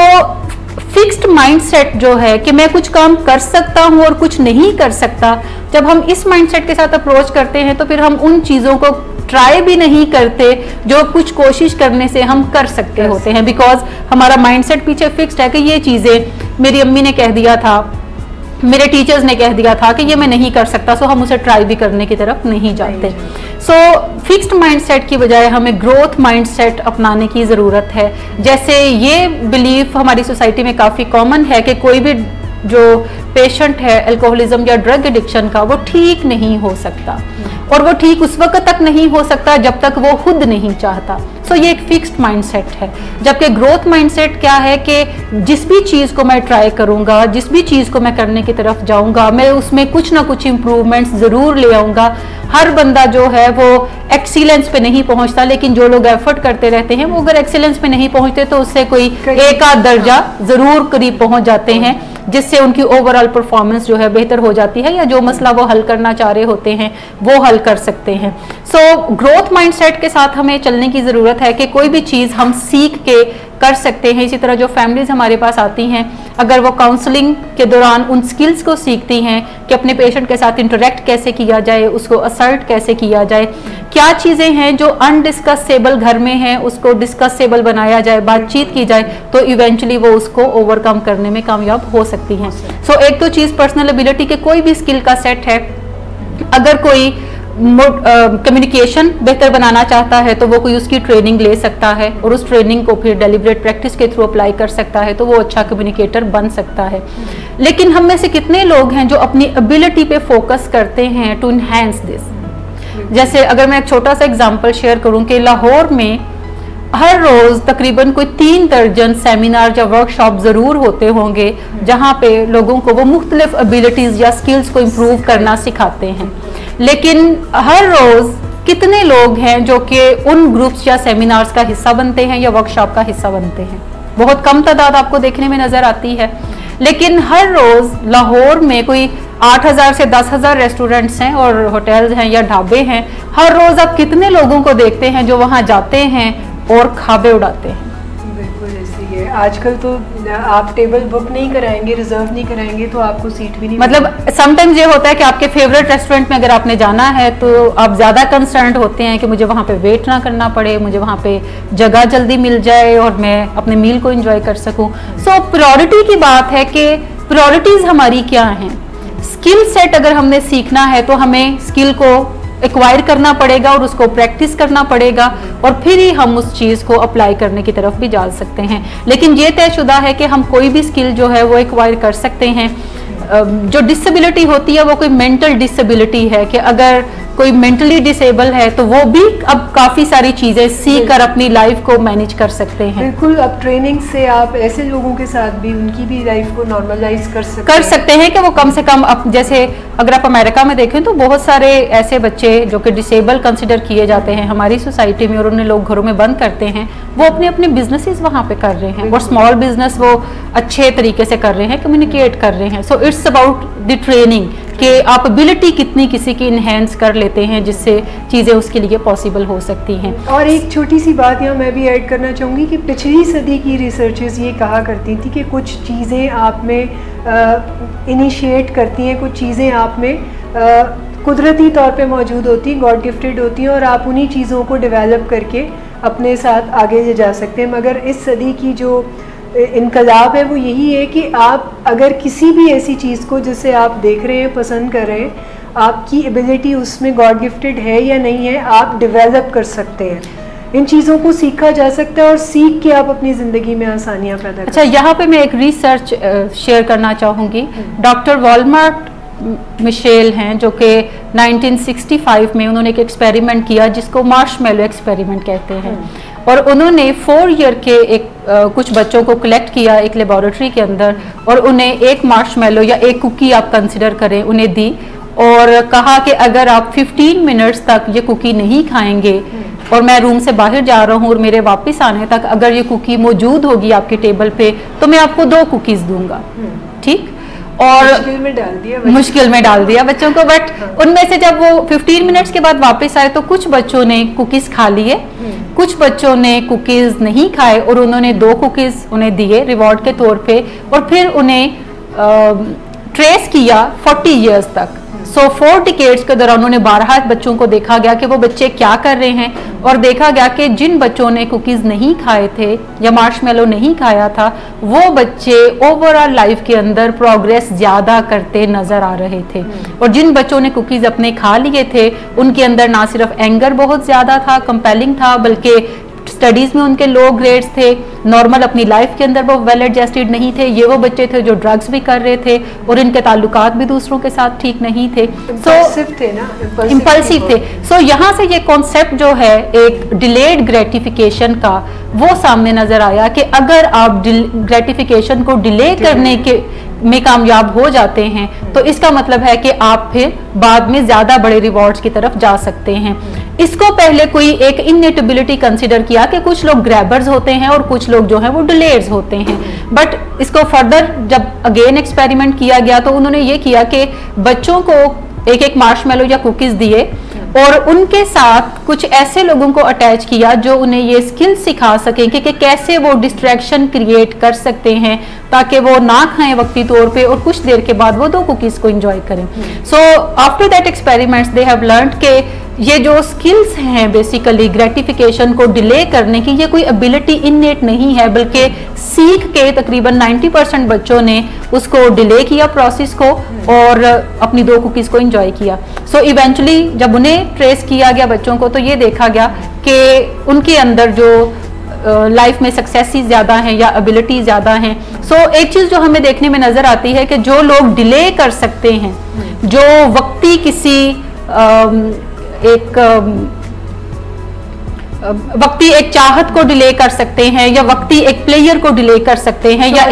फिक्स्ड माइंडसेट जो है कि मैं कुछ काम कर सकता हूँ और कुछ नहीं कर सकता, जब हम इस माइंडसेट के साथ अप्रोच करते हैं तो फिर हम उन चीज़ों को ट्राई भी नहीं करते जो कुछ कोशिश करने से हम कर सकते होते हैं, बिकॉज हमारा माइंडसेट पीछे फिक्स्ड है कि ये चीज़ें मेरी अम्मी ने कह दिया था, मेरे टीचर्स ने कह दिया था कि ये मैं नहीं कर सकता, सो हम उसे ट्राई भी करने की तरफ नहीं जाते। सो फिक्स्ड माइंडसेट की बजाय हमें ग्रोथ माइंडसेट अपनाने की ज़रूरत है। जैसे ये बिलीफ हमारी सोसाइटी में काफ़ी कॉमन है कि कोई भी जो पेशेंट है अल्कोहलिज्म या ड्रग एडिक्शन का, वो ठीक नहीं हो सकता, और वो ठीक उस वक्त तक नहीं हो सकता जब तक वो खुद नहीं चाहता। सो ये एक फिक्स्ड माइंडसेट है। जबकि ग्रोथ माइंडसेट क्या है कि जिस भी चीज़ को मैं ट्राई करूँगा, जिस भी चीज़ को मैं करने की तरफ जाऊँगा, मैं उसमें कुछ ना कुछ इम्प्रूवमेंट्स ज़रूर ले आऊँगा। हर बंदा जो है वो एक्सीलेंस पे नहीं पहुँचता, लेकिन जो लोग एफर्ट करते रहते हैं वो अगर एक्सीलेंस पे नहीं पहुँचते तो उससे कोई एक आध दर्जा ज़रूर करीब पहुँच जाते हैं, जिससे उनकी ओवरऑल परफॉर्मेंस जो है बेहतर हो जाती है, या जो मसला वो हल करना चाह रहे होते हैं वो हल कर सकते हैं। सो ग्रोथ माइंडसेट के साथ हमें चलने की ज़रूरत है कि कोई भी चीज़ हम सीख के कर सकते हैं। इसी तरह जो फैमिलीज़ हमारे पास आती हैं, अगर वो काउंसलिंग के दौरान उन स्किल्स को सीखती हैं कि अपने पेशेंट के साथ इंटरेक्ट कैसे किया जाए, उसको असर्ट कैसे किया जाए, क्या चीज़ें हैं जो अनडिस्कसेबल घर में हैं उसको डिस्कसेबल बनाया जाए, बातचीत की जाए, तो इवेंचुअली वो उसको ओवरकम करने में कामयाब हो सकती हैं। सो एक तो चीज़ पर्सनल एबिलिटी के कोई भी स्किल का सेट है। अगर कोई कम्युनिकेशन बेहतर बनाना चाहता है तो वो कोई उसकी ट्रेनिंग ले सकता है और उस ट्रेनिंग को फिर डेलिब्रेट प्रैक्टिस के थ्रू अप्लाई कर सकता है, तो वो अच्छा कम्युनिकेटर बन सकता है। लेकिन हम में से कितने लोग हैं जो अपनी एबिलिटी पे फोकस करते हैं टू इनहेंस दिस। जैसे अगर मैं एक छोटा सा एग्जांपल शेयर करूं कि लाहौर में हर रोज़ तकरीबन कोई 3 दर्जन सेमिनार या वर्कशॉप ज़रूर होते होंगे जहाँ पे लोगों को वो मुख्तलिफ एबिलिटीज़ या स्किल्स को इम्प्रूव करना सिखाते हैं। लेकिन हर रोज़ कितने लोग हैं जो कि उन ग्रुप्स या सेमिनार्स का हिस्सा बनते हैं या वर्कशॉप का हिस्सा बनते हैं? बहुत कम तादाद आपको देखने में नज़र आती है। लेकिन हर रोज़ लाहौर में कोई 8,000 से 10,000 रेस्टोरेंट्स हैं और होटल्स हैं या ढाबे हैं। हर रोज़ आप कितने लोगों को देखते हैं जो वहाँ जाते हैं और खाबे उड़ाते हैं? बिल्कुल ऐसे ही है। आजकल तो आप टेबल बुक नहीं कराएंगे, रिजर्व नहीं कराएंगे तो आपको सीट भी नहीं, मतलब समटाइम्स ये होता है कि आपके फेवरेट रेस्टोरेंट में अगर आपने जाना है तो आप ज़्यादा कंसर्न्ड होते हैं कि मुझे वहाँ पे वेट ना करना पड़े, मुझे वहाँ पे जगह जल्दी मिल जाए और मैं अपने मील को एंजॉय कर सकूँ। सो प्रायोरिटी की बात है कि प्रायोरिटीज़ हमारी क्या हैं। स्किल सेट अगर हमने सीखना है तो हमें स्किल को एक्वायर करना पड़ेगा और उसको प्रैक्टिस करना पड़ेगा, और फिर ही हम उस चीज़ को अप्लाई करने की तरफ भी जा सकते हैं। लेकिन ये तयशुदा है कि हम कोई भी स्किल जो है वो एक्वायर कर सकते हैं। जो डिसेबिलिटी होती है वो कोई मेंटल डिसेबिलिटी है कि अगर कोई मेंटली डिसेबल है तो वो भी अब काफ़ी सारी चीज़ें सीख कर अपनी लाइफ को मैनेज कर सकते हैं। बिल्कुल, अब ट्रेनिंग से आप ऐसे लोगों के साथ भी उनकी भी लाइफ को नॉर्मलाइज कर सकते हैं कि वो कम से कम अब जैसे अगर आप अमेरिका में देखें तो बहुत सारे ऐसे बच्चे जो कि डिसेबल कंसिडर किए जाते हैं हमारी सोसाइटी में और उन्हें लोग घरों में बंद करते हैं, वो अपने अपने बिजनेसेस वहाँ पे कर रहे हैं और स्मॉल बिजनेस वो अच्छे तरीके से कर रहे हैं, कम्युनिकेट कर रहे हैं। So it's about the training कि आप एबिलिटी कितनी किसी की इन्हेंस कर लेते हैं जिससे चीज़ें उसके लिए पॉसिबल हो सकती हैं। और एक छोटी सी बात यहाँ मैं भी ऐड करना चाहूँगी कि पिछली सदी की रिसर्चेस ये कहा करती थी कि कुछ चीज़ें आप में इनिशिएट करती हैं, कुछ चीज़ें आप में कुदरती तौर पे मौजूद होती हैं, गॉड गिफ्टेड होती हैं, और आप उन्हीं चीज़ों को डेवलप करके अपने साथ आगे जा सकते हैं। मगर इस सदी की जो इनकलाब है वो यही है कि आप अगर किसी भी ऐसी चीज़ को जिसे आप देख रहे हैं, पसंद कर रहे हैं, आपकी एबिलिटी उसमें गॉड गिफ्टेड है या नहीं है, आप डेवलप कर सकते हैं। इन चीज़ों को सीखा जा सकता है और सीख के आप अपनी ज़िंदगी में आसानियाँ पैदा कर। अच्छा, यहाँ पे मैं एक रिसर्च शेयर करना चाहूँगी। डॉक्टर वॉलमार्ट मिशेल हैं जो कि 1965 में उन्होंने एक एक्सपेरिमेंट किया जिसको मार्शमेलो एक्सपेरिमेंट कहते हैं, और उन्होंने 4 ईयर के कुछ बच्चों को कलेक्ट किया एक लेबोरेटरी के अंदर और उन्हें एक मार्शमेलो या एक कुकी आप कंसिडर करें उन्हें दी और कहा कि अगर आप 15 मिनट्स तक ये कुकी नहीं खाएंगे और मैं रूम से बाहर जा रहा हूँ और मेरे वापस आने तक अगर ये कुकी मौजूद होगी आपके टेबल पे तो मैं आपको 2 कुकीज़ दूंगा। ठीक, और मुश्किल में डाल दिया बच्चों को, बट उनमें से जब वो 15 मिनट्स के बाद वापस आए तो कुछ बच्चों ने कुकीज़ खा लिए, कुछ बच्चों ने कुकीज़ नहीं खाए और उन्होंने 2 कुकीज़ उन्हें दिए रिवॉर्ड के तौर पे और फिर उन्हें ट्रेस किया 40 इयर्स तक। सो 4 डिकेड्स के दौरान उन्होंने 12 बच्चों को देखा गया कि वो बच्चे क्या कर रहे हैं और देखा गया कि जिन बच्चों ने कुकीज़ नहीं खाए थे या मार्शमेलो नहीं खाया था वो बच्चे ओवरऑल लाइफ के अंदर प्रोग्रेस ज़्यादा करते नज़र आ रहे थे, और जिन बच्चों ने कुकीज़ अपने खा लिए थे उनके अंदर ना सिर्फ एंगर बहुत ज़्यादा था, कंपेलिंग था, बल्कि स्टडीज़ में उनके लो ग्रेड्स थे, नॉर्मल अपनी लाइफ के अंदर वो वेल एडजस्टेड नहीं थे। ये वो बच्चे थे जो ड्रग्स भी कर रहे थे और इनके ताल्लुकात भी दूसरों के साथ ठीक नहीं थे, इम्पल्सिव थे। सो यहाँ से ये कॉन्सेप्ट जो है एक डिलेड ग्रेटिफिकेशन का वो सामने नजर आया कि अगर आप ग्रेटिफिकेशन को डिले करने के में कामयाब हो जाते हैं तो इसका मतलब है कि आप फिर बाद में ज्यादा बड़े रिवॉर्ड्स की तरफ जा सकते हैं। इसको पहले कोई एक इननेट एबिलिटी कंसीडर किया कि कुछ लोग ग्रैबर्स होते हैं और कुछ लोग जो हैं वो डिलेयर्स होते हैं, बट इसको फर्दर जब अगेन एक्सपेरिमेंट किया गया तो उन्होंने ये किया कि बच्चों को एक एक मार्शमेलो या कुकीज दिए और उनके साथ कुछ ऐसे लोगों को अटैच किया जो उन्हें ये स्किल सिखा सकें कि कैसे वो डिस्ट्रैक्शन क्रिएट कर सकते हैं ताकि वो ना खाएं वक्ती तौर पे और कुछ देर के बाद वो 2 कुकीज़ को एंजॉय करें। So after that experiments they have learned के ये जो स्किल्स हैं बेसिकली ग्रेटिफिकेशन को डिले करने की, ये कोई एबिलिटी इननेट नहीं है, बल्कि सीख के तकरीबन 90% बच्चों ने उसको डिले किया प्रोसेस को और अपनी 2 कुकीज़ को एंजॉय किया। सो इवेंचुअली जब उन्हें ट्रेस किया गया बच्चों को तो ये देखा गया कि उनके अंदर जो लाइफ में सक्सेस ज़्यादा हैं या एबिलिटी ज़्यादा हैं। सो एक चीज़ जो हमें देखने में नज़र आती है कि जो लोग डिले कर सकते हैं, जो वक्ती किसी वक्ती एक चाहत को डिले कर सकते हैं या वक्ती एक प्लेयर को डिले कर सकते हैं या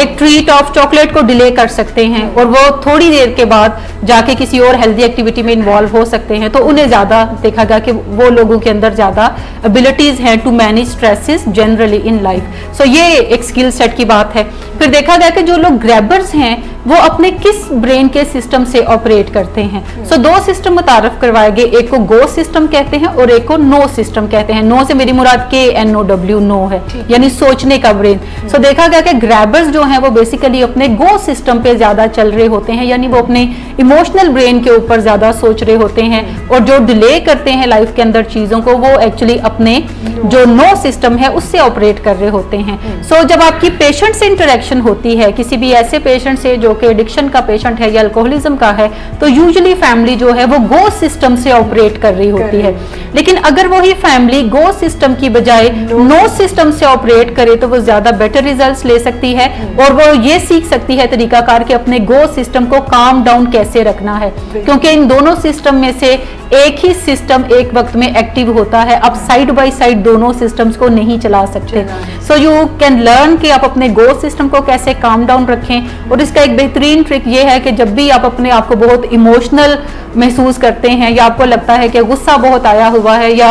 एक ट्रीट ऑफ चॉकलेट को डिले कर सकते हैं और वो थोड़ी देर के बाद जाके किसी और हेल्दी एक्टिविटी में इन्वॉल्व हो सकते हैं, तो उन्हें ज़्यादा देखा गया कि वो लोगों के अंदर ज़्यादा एबिलिटीज़ हैं to manage stresses generally in life. So ये एक स्किल सेट की बात है। फिर देखा गया कि जो लोग ग्रैबर्स हैं वो अपने किस ब्रेन के सिस्टम से ऑपरेट करते हैं। सो 2 सिस्टम मुतारफ करवाए गए, एक को गो सिस्टम कहते हैं और एक को नो सिस्टम कहते हैं। नो से मेरी मुराद KNOW नो है, यानी सोचने का ब्रेन। सो देखा गया कि ग्रैबर्स जो हैं वो बेसिकली अपने गो सिस्टम पे ज्यादा चल रहे होते हैं, यानी वो अपने इमोशनल ब्रेन के ऊपर ज्यादा सोच रहे होते हैं, और जो डिले करते हैं लाइफ के अंदर चीजों को वो एक्चुअली अपने जो नो सिस्टम है उससे ऑपरेट कर रहे होते हैं। सो जब आपकी पेशेंट से इंटरेक्शन होती है, किसी भी ऐसे पेशेंट से जो जो कि एडिक्शन का पेशेंट है या अल्कोहलिज्म का है, तो यूजुअली फैमिली जो है वो गो सिस्टम से ऑपरेट कर रही होती है। लेकिन अगर वही फैमिली गो सिस्टम की बजाय नो सिस्टम से ऑपरेट करे तो वो ज्यादा बेटर रिजल्ट्स ले सकती है और वो ये सीख सकती है तरीकाकार कि अपने गो सिस्टम को काम डाउन कैसे रखना है, क्योंकि इन दोनों सिस्टम में से एक ही सिस्टम एक वक्त में एक्टिव होता है। आप साइड बाय साइड दोनों सिस्टम्स को नहीं चला सकते। सो यू कैन लर्न कि आप अपने गो सिस्टम को कैसे काम डाउन रखें। और इसका एक बेहतरीन ट्रिक ये है कि जब भी आप अपने आप को बहुत इमोशनल महसूस करते हैं या आपको लगता है कि गुस्सा बहुत आया हुआ है या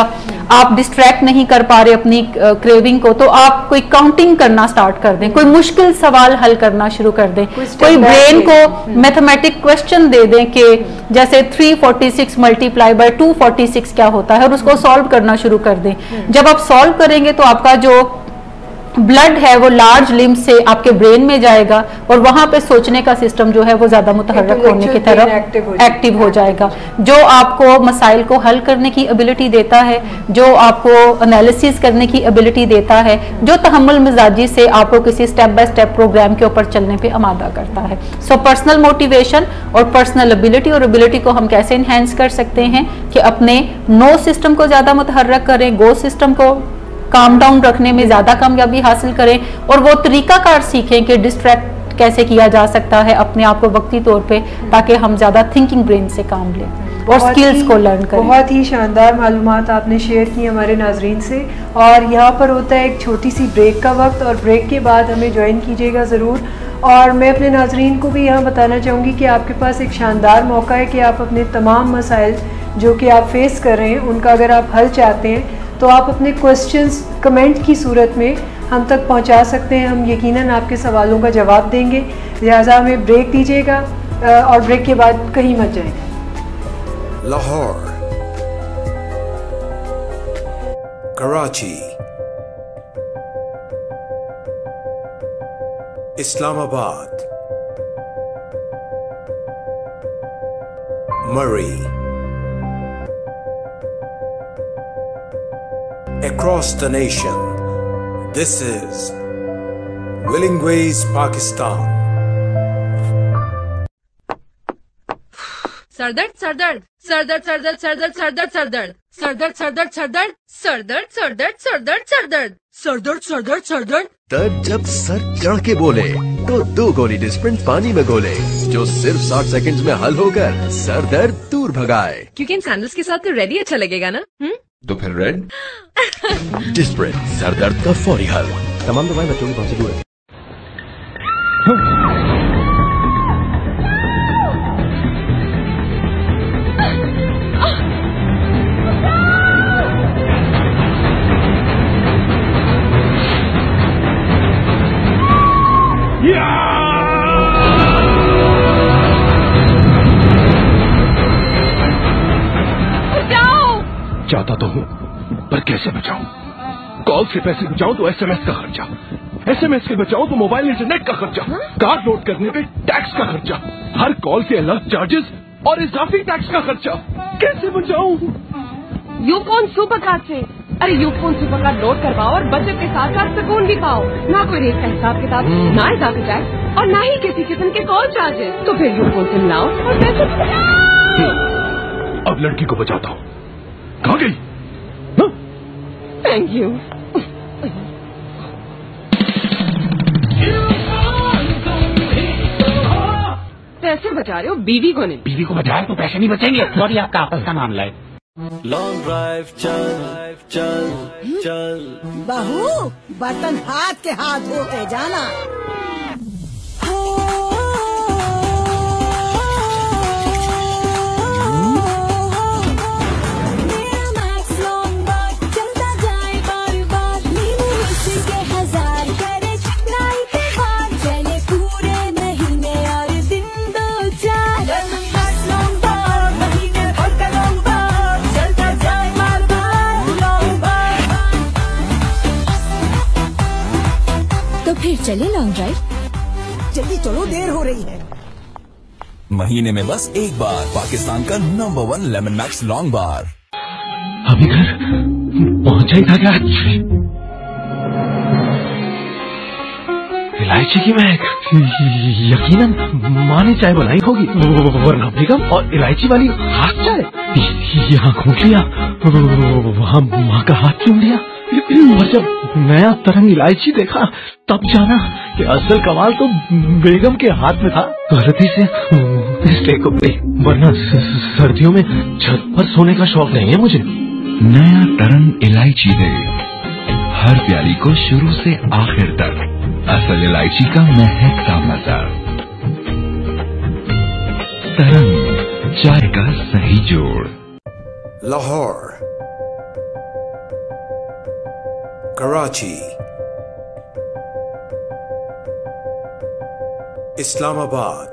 आप डिस्ट्रैक्ट नहीं कर पा रहे अपनी क्रेविंग को, तो आप कोई काउंटिंग करना स्टार्ट कर दें, कोई मुश्किल सवाल हल करना शुरू कर दें, कोई ब्रेन को मैथमेटिक क्वेश्चन दे दें कि जैसे 346 मल्टीप्लाई बाय 246 क्या होता है, और उसको सॉल्व करना शुरू कर दें। जब आप सॉल्व करेंगे तो आपका जो ब्लड है वो लार्ज लिम्ब से आपके ब्रेन में जाएगा और वहां पे सोचने का सिस्टम जो है वो ज्यादा मुतहर्रक होने की तरफ एक्टिव हो जाएगा, जो आपको मसाइल को हल करने की एबिलिटी देता है, जो आपको एनालिसिस करने की एबिलिटी देता है, जो तहम्मुल मिजाजी से आपको किसी स्टेप बाय स्टेप प्रोग्राम के ऊपर चलने पे आमादा करता है। सो पर्सनल मोटिवेशन और पर्सनल एबिलिटी, और एबिलिटी को हम कैसे इनहेंस कर सकते हैं कि अपने नो सिस्टम को ज्यादा मुतहर्रक करें, गो सिस्टम को काम डाउन रखने में ज्यादा कामयाबी हासिल करें और वो तरीकाकार सीखें कि डिस्ट्रैक्ट कैसे किया जा सकता है अपने आप को वक्ती तौर पे, ताकि हम ज्यादा थिंकिंग ब्रेन से काम लें और स्किल्स को लर्न करें। बहुत ही शानदार मालूमात आपने शेयर की हमारे नाजरीन से। और यहाँ पर होता है एक छोटी सी ब्रेक का वक्त, और ब्रेक के बाद हमें ज्वाइन कीजिएगा ज़रूर। और मैं अपने नाजरीन को भी यहाँ बताना चाहूँगी कि आपके पास एक शानदार मौका है कि आप अपने तमाम मसाइल जो कि आप फेस कर रहे हैं उनका अगर आप हल चाहते हैं तो आप अपने क्वेश्चंस कमेंट की सूरत में हम तक पहुंचा सकते हैं। हम यकीनन आपके सवालों का जवाब देंगे। लिहाजा हमें ब्रेक दीजिएगा और ब्रेक के बाद कहीं मत जाएं। लाहौर, कराची, इस्लामाबाद, मरी, across the nation, this is Willing Ways Pakistan. सरदर्द सरदर्द सरदर्द सरदर्द सरदर्द सरदर्द सरदर्द सरदर्द सरदर्द सरदर्द सरदर्द सरदर्द सरदर्द सरदर्द सरदर्द सरदर्द सरदर्द। दर्द जब सर चढ़ के बोले तो 2 गोली डिस्प्रिन पानी में घोले, जो सिर्फ 60 सेकंड्स में हल होकर सर दर्द दूर भगाए। क्योंकि इन सैंडल्स के साथ तो रेड ही अच्छा लगेगा ना। तो फिर रेड डिस्प्रिन, सर दर्द का फौरी हल। तमाम दवाएं बच्चों की पहुंची दूर है। चाहता तो हूँ पर कैसे बचाऊं? कॉल से पैसे बचाऊं तो एसएमएस का खर्चा, एसएमएस से बचाऊं तो मोबाइल इंटरनेट का खर्चा, कार्ड लोड करने पे टैक्स का खर्चा, हर कॉल के अलग चार्जेस और इजाफी टैक्स का खर्चा। कैसे बचाऊं? यूफोन सुपर कार्ड से। अरे यूफोन सुपर कार्ड लोड करवाओ और बचत के साथ साथ सुकून भी पाओ। ना कोई रेट का हिसाब किताब, ना इजाफी टैक्स और ना ही किसी किस्म के कॉल चार्जेस। तो फिर यूफोन से मिलाओ और पैसे बचाओ। अब लड़की को बचाता हूँ। कहाँ गई? Thank you. पैसे बचा रहे हो, बीवी को नहीं। बीवी को बचाए तो पैसे नहीं बचेंगे। सॉरी, आपका आपस का मामला है। लॉन्ग ड्राइव चल चल चल। बहू, बर्तन हाथ के हाथ धोते जाना। चले लॉन्ग ड्राइव। जल्दी चलो, देर हो रही है। महीने में बस एक बार पाकिस्तान का नंबर 1 लेमन मैक्स लॉन्ग बार। अभी घर पहुंचा ही था क्या? इलायची की महक, यकीनन माँ ने चाय बनाई होगी, वरना बेगम और इलायची वाली खास चाय। यहाँ घूट लिया, वहाँ माँ का हाथ चूम लिया, और जब नया तरंग इलायची देखा तब जाना कि असल कमाल तो बेगम के हाथ में था। गलती से मिस्टेक हो गई, वरना सर्दियों में छत पर सोने का शौक नहीं है मुझे। नया तरंग इलायची दे हर प्याली को शुरू से आखिर तक, असल इलायची का महकता मजा। तरंग, चाय का सही जोड़। लाहौर, कराची, इस्लामाबाद,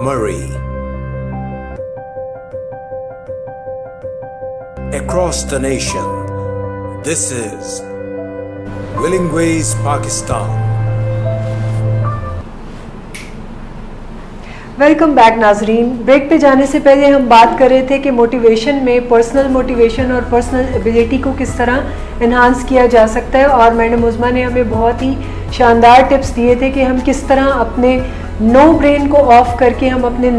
मरी, across the nation, this is Willing Ways, Pakistan. Welcome back नाजरीन। ब्रेक पे जाने से पहले हम बात कर रहे थे कि मोटिवेशन में पर्सनल मोटिवेशन और पर्सनल एबिलिटी को किस तरह इन्हांस किया जा सकता है, और मैडम उज़मा ने हमें बहुत ही शानदार टिप्स दिए थे कि हम किस तरह अपने नो ब्रेन को ऑफ करके हम अपने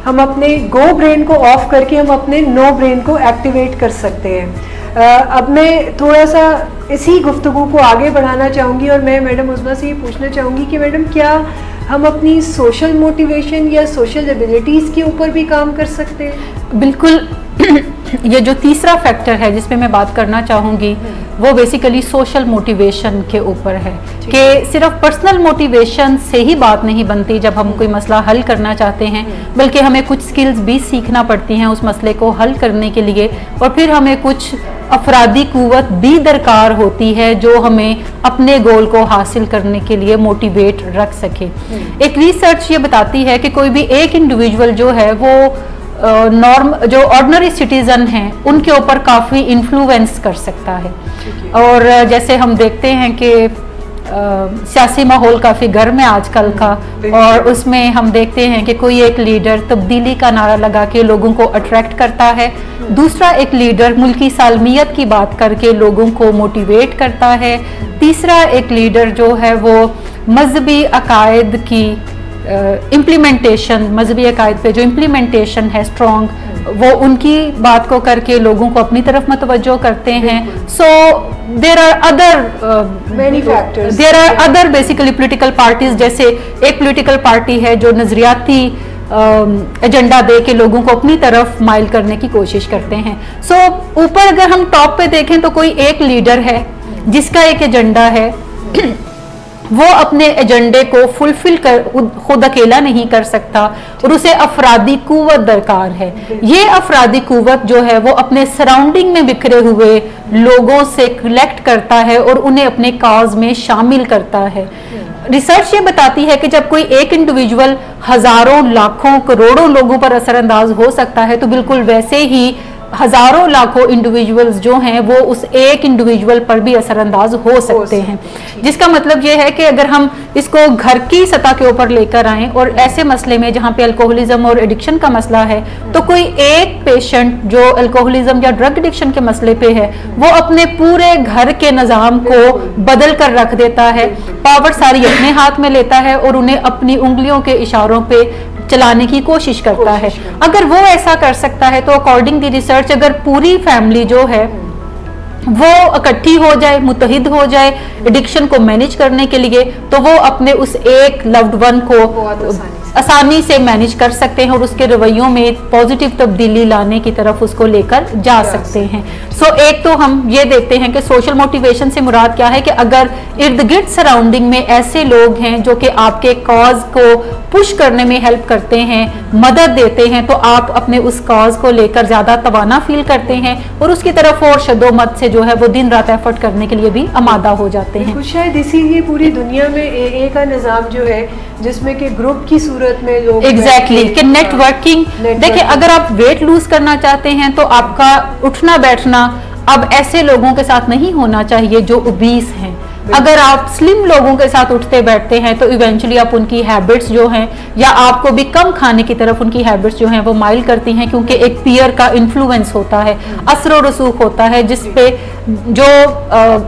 हम अपने गो ब्रेन को ऑफ करके हम अपने नो ब्रेन को एक्टिवेट कर सकते हैं। अब मैं थोड़ा सा इसी गुफ्तगू को आगे बढ़ाना चाहूँगी और मैं मैडम उज़मा से ये पूछना चाहूँगी कि मैडम क्या हम अपनी सोशल मोटिवेशन या सोशल एबिलिटीज़ के ऊपर भी काम कर सकते हैं? बिल्कुल। ये जो तीसरा फैक्टर है जिस पे मैं बात करना चाहूँगी वो बेसिकली सोशल मोटिवेशन के ऊपर है कि सिर्फ पर्सनल मोटिवेशन से ही बात नहीं बनती जब हम कोई मसला हल करना चाहते हैं, बल्कि हमें कुछ स्किल्स भी सीखना पड़ती हैं उस मसले को हल करने के लिए, और फिर हमें कुछ अफरादी कुव्वत भी दरकार होती है जो हमें अपने गोल को हासिल करने के लिए मोटिवेट रख सके। एक रिसर्च ये बताती है कि कोई भी एक इंडिविजुअल जो है वो जो ऑर्डिनरी सिटीजन हैं उनके ऊपर काफ़ी इन्फ्लुएंस कर सकता है। और जैसे हम देखते हैं कि सियासी माहौल काफ़ी गर्म है आजकल का, और उसमें हम देखते हैं कि कोई एक लीडर तब्दीली का नारा लगा के लोगों को अट्रैक्ट करता है, दूसरा एक लीडर मुल्की सालमियत की बात करके लोगों को मोटिवेट करता है, तीसरा एक लीडर जो है वो मजहबी अकायद की इम्प्लीमेंटेशन, मजहबी अकायद पे जो इम्प्लीमेंटेशन है स्ट्रॉन्ग, वो उनकी बात को करके लोगों को अपनी तरफ मतवज्जो करते हैं। So there are other basically political parties, जैसे एक पॉलिटिकल पार्टी है जो नजरियाती एजेंडा दे के लोगों को अपनी तरफ माइल करने की कोशिश करते हैं। सो ऊपर अगर हम टॉप पे देखें तो कोई एक लीडर है जिसका एक एजेंडा है, वो अपने एजेंडे को फुलफिल कर खुद अकेला नहीं कर सकता और उसे अफरादी कुव्वत दरकार है। ये अफरादी कुव्वत जो है वो अपने सराउंडिंग में बिखरे हुए लोगों से कलेक्ट करता है और उन्हें अपने काज में शामिल करता है। रिसर्च ये बताती है कि जब कोई एक इंडिविजुअल हजारों लाखों करोड़ों लोगों पर असरअंदाज हो सकता है, तो बिल्कुल वैसे ही हजारों लाखों इंडिविजुअल्स जो हैं वो उस एक इंडिविजुअल पर भी असरअंदाज हो सकते हैं। जिसका मतलब ये है कि अगर हम इसको घर की सतह के ऊपर लेकर आए और ऐसे मसले में जहाँ पे अल्कोहलिज्म और एडिक्शन का मसला है, तो कोई एक पेशेंट जो अल्कोहलिज्म या ड्रग एडिक्शन के मसले पे है वो अपने पूरे घर के निज़ाम को बदल कर रख देता है, पावर सारी अपने हाथ में लेता है और उन्हें अपनी उंगलियों के इशारों पे चलाने की कोशिश करता है। अगर वो ऐसा कर सकता है तो अकॉर्डिंग द रिसर्च अगर पूरी फैमिली जो है वो इकट्ठी हो जाए, मुत्तहिद हो जाए एडिक्शन को मैनेज करने के लिए, तो वो अपने उस एक लव्ड वन को आसानी से मैनेज कर सकते हैं और उसके रवैयों में पॉजिटिव तब्दीली लाने की तरफ उसको लेकर जा सकते हैं। सो एक तो हम ये देखते हैं कि सोशल मोटिवेशन से मुराद क्या है कि अगर इर्द गिर्द सराउंडिंग में ऐसे लोग हैं जो कि आपके कॉज को पुश करने में हेल्प करते हैं, मदद देते हैं, तो आप अपने उस कॉज को लेकर ज्यादा तवाना फील करते हैं और उसकी तरफ और शदोमत से जो है वो दिन रात एफर्ट करने के लिए भी आमादा हो जाते हैं। शायद इसीलिए पूरी दुनिया में AA का निज़ाम जो है जिसमें कि ग्रुप की सूरत में लोग एग्जैक्टली कि नेटवर्किंग देखिए, अगर आप वेट लूज करना चाहते हैं तो आपका उठना बैठना अब ऐसे लोगों के साथ नहीं होना चाहिए जो ओबीस हैं, अगर आप स्लिम लोगों के साथ उठते बैठते हैं तो इवेंचुअली आप उनकी हैबिट्स जो हैं या आपको भी कम खाने की तरफ उनकी हैबिट्स जो हैं वो माइल करती हैं, क्योंकि एक पीयर का इन्फ्लुएंस होता है, असर और रसूख होता है, जिसपे जो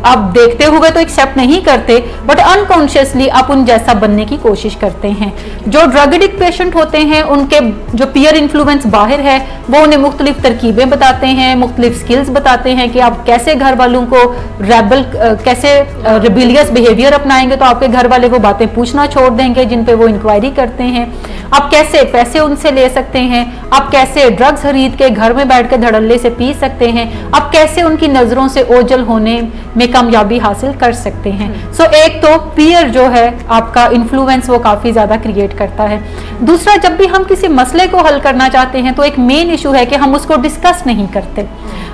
आप देखते हुए तो एक्सेप्ट नहीं करते बट अनकॉन्शियसली आप उन जैसा बनने की कोशिश करते हैं। जो ड्रग एडिक्ट पेशेंट होते हैं उनके जो पीयर इन्फ्लुएंस बाहर है वो उन्हें मुख्तलिफ तरकीबें बताते हैं, मुख्तलिफ स्किल्स बताते हैं कि आप कैसे घर वालों को कैसे रिबिलियस बिहेवियर अपनाएंगे तो आपके घर वाले वो बातें पूछना छोड़ देंगे जिन पे वो इंक्वायरी करते हैं। आप कैसे पैसे उनसे ले सकते हैं, आप कैसे ड्रग्स खरीद के घर में बैठ के धड़ल्ले से पी सकते हैं, आप कैसे उनकी नजरों से ओझल होने में कामयाबी हासिल कर सकते हैं। सो एक तो पीयर जो है आपका इन्फ्लुएंस वो काफी ज्यादा क्रिएट करता है। दूसरा, जब भी हम किसी मसले को हल करना चाहते हैं तो एक मेन इशू है कि हम उसको डिस्कस नहीं करते।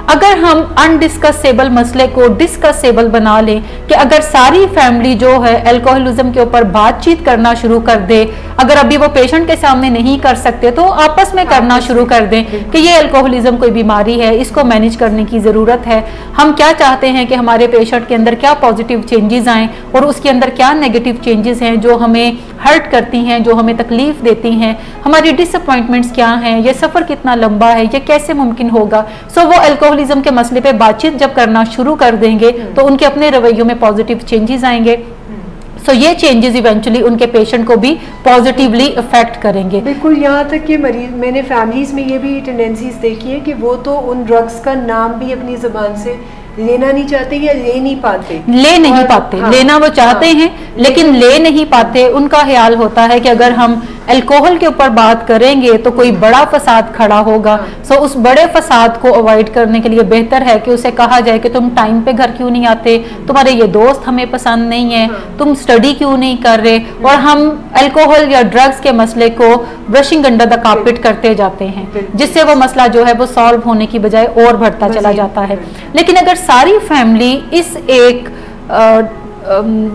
अगर हम अनडिस्कसेबल मसले को डिस्कसेबल बना लें कि अगर सारी फैमिली जो है अल्कोहलिज्म के ऊपर बातचीत करना शुरू कर दे, अगर अभी वो पेशेंट के सामने नहीं कर सकते तो आपस में करना शुरू कर दें कि ये अल्कोहलिज्म कोई बीमारी है, इसको मैनेज करने की ज़रूरत है, हम क्या चाहते हैं कि हमारे पेशेंट के अंदर क्या पॉजिटिव चेंजेस आएँ और उसके अंदर क्या नेगेटिव चेंजेस हैं जो हमें हर्ट करती हैं, जो हमें तकलीफ देती हैं, हमारी डिसअपॉइंटमेंट्स क्या हैं, ये सफ़र कितना लंबा है, ये कैसे मुमकिन होगा। सो वो अल्कोहलिज्म के मसले पे बातचीत जब करना शुरू कर देंगे तो उनके अपने रवैयों में पॉजिटिव चेंजेस आएंगे। सो ये चेंजेस इवेंचुअली उनके पेशेंट को भी पॉजिटिवली इफेक्ट करेंगे। बिल्कुल, यहाँ तक कि मरीज, मैंने फैमिलीज में ये भी टेंडेंसीज देखी है कि वो तो उन ड्रग्स का नाम भी अपनी ज़बान से लेना नहीं चाहते या ले नहीं पाते, हाँ, लेना वो चाहते हैं लेकिन ले नहीं पाते। उनका ख्याल होता है कि अगर हम अल्कोहल के ऊपर बात करेंगे तो कोई बड़ा फसाद खड़ा होगा। सो उस बड़े फसाद को अवॉइड करने के लिए बेहतर है कि उसे कहा जाए कि तुम टाइम पे घर क्यों नहीं आते, तुम्हारे ये दोस्त हमें पसंद नहीं है, तुम स्टडी क्यों नहीं कर रहे, और हम अल्कोहल या ड्रग्स के मसले को ब्रशिंग अंडर द कार्पेट करते जाते हैं, जिससे वो मसला जो है वो सॉल्व होने की बजाय और बढ़ता चला जाता है। लेकिन अगर सारी फैमिली इस एक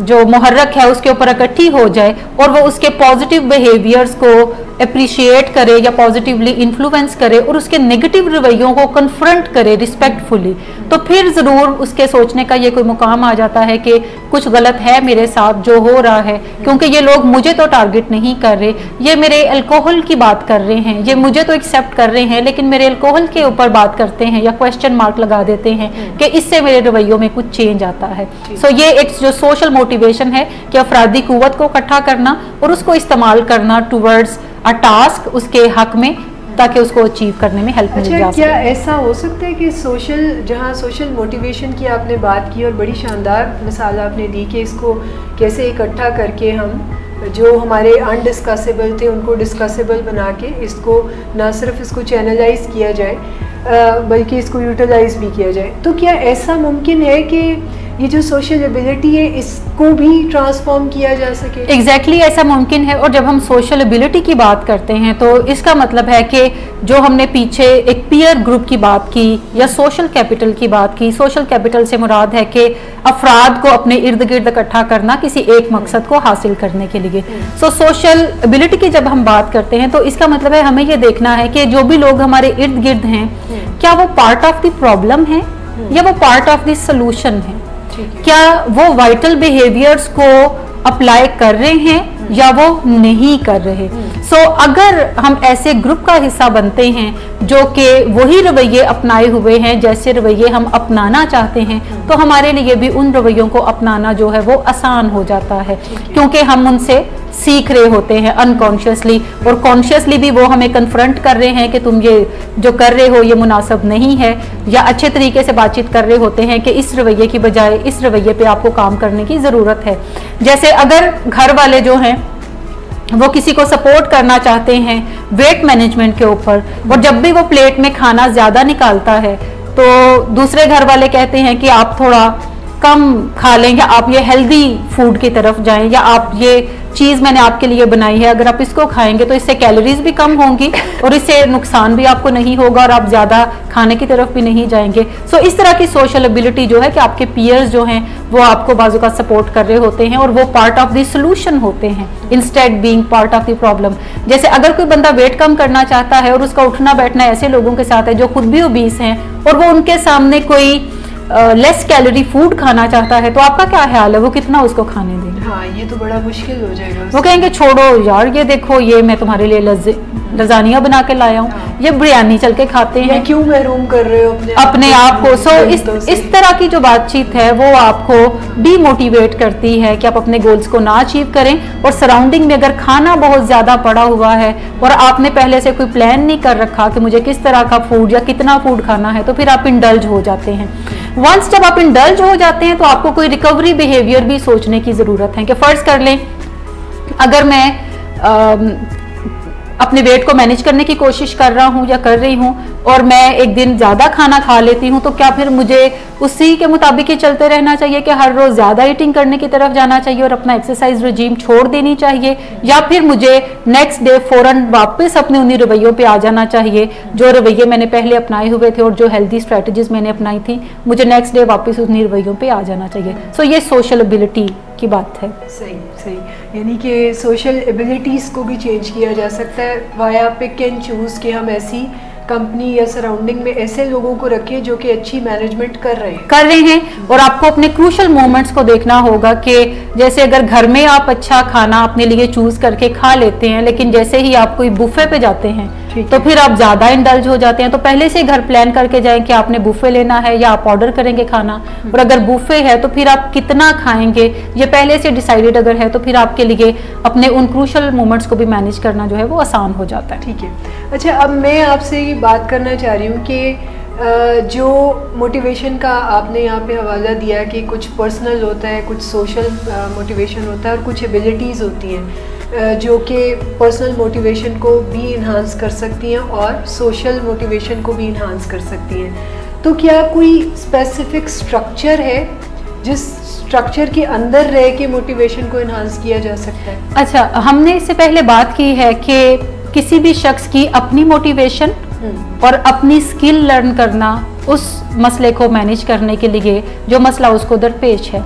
जो मुहर्रक है उसके ऊपर इकट्ठी हो जाए और वो उसके पॉजिटिव बिहेवियर्स को अप्रिशिएट करे या पॉजिटिवली इन्फ्लुएंस करे और उसके नेगेटिव रवैयों को कन्फ्रंट करे रिस्पेक्टफुली, तो फिर ज़रूर उसके सोचने का ये कोई मुकाम आ जाता है कि कुछ गलत है मेरे साथ जो हो रहा है, क्योंकि ये लोग मुझे तो टारगेट नहीं कर रहे, ये मेरे अल्कोहल की बात कर रहे हैं, ये मुझे तो एक्सेप्ट कर रहे हैं लेकिन मेरे अल्कोहल के ऊपर बात करते हैं या क्वेश्चन मार्क लगा देते हैं कि इससे मेरे रवैयों में कुछ चेंज आता है। सो ये एक जो सोशल मोटिवेशन है कि अफरादी कुव्वत को इकट्ठा करना और उसको इस्तेमाल करना टूवर्ड्स अ टास्क उसके हक में, ताकि उसको अचीव करने में हेल्प मिल जा सके। क्या ऐसा हो सकता है कि जहाँ सोशल मोटिवेशन की आपने बात की और बड़ी शानदार मिसाल आपने दी कि इसको कैसे इकट्ठा करके हम जो हमारे अनडिस्कसेबल थे उनको डिस्कसेबल बना के इसको ना सिर्फ इसको चैनलाइज किया जाए बल्कि इसको यूटिलाइज भी किया जाए, तो क्या ऐसा मुमकिन है कि ये जो सोशल एबिलिटी है इसको भी ट्रांसफॉर्म किया जा सके? एग्जैक्टली ऐसा मुमकिन है। और जब हम सोशल एबिलिटी की बात करते हैं तो इसका मतलब है कि जो हमने पीछे एक पीयर ग्रुप की बात की या सोशल कैपिटल की बात की, सोशल कैपिटल से मुराद है कि अफराद को अपने इर्द गिर्द इकट्ठा करना किसी एक मकसद को हासिल करने के लिए। सो सोशल एबिलिटी की जब हम बात करते हैं तो इसका मतलब है हमें ये देखना है कि जो भी लोग हमारे इर्द गिर्द हैं क्या वो पार्ट ऑफ द प्रॉब्लम है या वो पार्ट ऑफ द सोल्यूशन है, क्या वो वाइटल बिहेवियर्स को अप्लाई कर रहे हैं या वो नहीं कर रहे। सो अगर हम ऐसे ग्रुप का हिस्सा बनते हैं जो कि वही रवैये अपनाए हुए हैं जैसे रवैये हम अपनाना चाहते हैं, तो हमारे लिए भी उन रवैयों को अपनाना जो है वो आसान हो जाता है, क्योंकि हम उनसे सीख रहे होते हैं अनकॉन्शियसली, और कॉन्शियसली भी वो हमें कन्फ्रंट कर रहे हैं कि तुम ये जो कर रहे हो ये मुनासिब नहीं है, या अच्छे तरीके से बातचीत कर रहे होते हैं कि इस रवैये की बजाय इस रवैये पे आपको काम करने की ज़रूरत है। जैसे अगर घर वाले जो हैं वो किसी को सपोर्ट करना चाहते हैं वेट मैनेजमेंट के ऊपर, और जब भी वो प्लेट में खाना ज़्यादा निकालता है तो दूसरे घर वाले कहते हैं कि आप थोड़ा कम खा लें, या आप ये हेल्दी फूड की तरफ जाएं, या आप ये चीज़ मैंने आपके लिए बनाई है अगर आप इसको खाएंगे तो इससे कैलोरीज भी कम होंगी और इससे नुकसान भी आपको नहीं होगा और आप ज़्यादा खाने की तरफ भी नहीं जाएंगे। सो इस तरह की सोशल एबिलिटी जो है कि आपके पीयर्स जो हैं वो आपको बाजू का सपोर्ट कर रहे होते हैं और वो पार्ट ऑफ द सोल्यूशन होते हैं instead being part of the problem. जैसे अगर कोई बंदा वेट कम करना चाहता है और उसका उठना बैठना ऐसे लोगों के साथ है जो खुद भी ओबीस हैं और वो उनके सामने कोई लेस कैलोरी फूड खाना चाहता है, तो आपका क्या ख्याल है, वो कितना उसको खाने देंगे? हाँ, ये तो बड़ा मुश्किल हो जाएगा। वो कहेंगे छोड़ो यार, ये देखो ये मैं तुम्हारे लिए लजानिया बना के लाया हूँ, ये बिरयानी चल के खाते हैं, क्यों महरूम कर रहे हो अपने आप को। सो इस तरह की जो बातचीत है वो आपको डीमोटिवेट करती है कि आप अपने गोल्स को ना अचीव करें। और सराउंडिंग में अगर खाना बहुत ज्यादा पड़ा हुआ है और आपने पहले से कोई प्लान नहीं कर रखा कि मुझे किस तरह का फूड या कितना फूड खाना है, तो फिर आप इंडल्ज हो जाते हैं। वंस जब आप इंडल्ज हो जाते हैं तो आपको कोई रिकवरी बिहेवियर भी सोचने की जरूरत है कि फर्ज कर लें अगर मैं अपने वेट को मैनेज करने की कोशिश कर रहा हूँ या कर रही हूँ और मैं एक दिन ज़्यादा खाना खा लेती हूँ, तो क्या फिर मुझे उसी के मुताबिक ही चलते रहना चाहिए कि हर रोज़ ज़्यादा ईटिंग करने की तरफ जाना चाहिए और अपना एक्सरसाइज रजीम छोड़ देनी चाहिए, या फिर मुझे नेक्स्ट डे फ़ौरन वापस अपने उन्हीं रवैयों पे आ जाना चाहिए जो रवैये मैंने पहले अपनाए हुए थे और जो हेल्दी स्ट्रैटेजीज मैंने अपनाई थी, मुझे नेक्स्ट डे वापस उन्हीं रवैयों पे आ जाना चाहिए। सो ये सोशल एबिलिटी की बात है। सही सही, यानी कि सोशल एबिलिटीज़ को भी चेंज किया जा सकता है वाया पिक एंड चूज़ कि हम ऐसी कंपनी या सराउंडिंग में ऐसे लोगों को रखें जो कि अच्छी मैनेजमेंट कर रहे हैं। और आपको अपने क्रूशल मोमेंट्स को देखना होगा कि जैसे अगर घर में आप अच्छा खाना अपने लिए चूज करके खा लेते हैं, लेकिन जैसे ही आप कोई बुफे पे जाते हैं तो फिर आप ज्यादा इंडल्ज हो जाते हैं। तो पहले से घर प्लान करके जाएं कि आपने बुफे लेना है या आप ऑर्डर करेंगे खाना, और अगर बुफे है तो फिर आप कितना खाएंगे ये पहले से डिसाइडेड अगर है तो फिर आपके लिए अपने उन क्रूशल मोमेंट्स को भी मैनेज करना जो है वो आसान हो जाता है। ठीक है, अच्छा अब मैं आपसे ये बात करना चाह रही हूँ कि जो मोटिवेशन का आपने यहाँ पे हवाला दिया कि कुछ पर्सनल होता है, कुछ सोशल मोटिवेशन होता है और कुछ एबिलिटीज़ होती हैं जो कि पर्सनल मोटिवेशन को भी इन्हांस कर सकती हैं और सोशल मोटिवेशन को भी इन्हांस कर सकती हैं। तो क्या कोई स्पेसिफिक स्ट्रक्चर है जिस स्ट्रक्चर के अंदर रह के मोटिवेशन को इन्हांस किया जा सकता है? अच्छा, हमने इससे पहले बात की है कि किसी भी शख्स की अपनी मोटिवेशन और अपनी स्किल लर्न करना उस मसले को मैनेज करने के लिए जो मसला उसको दरपेश है।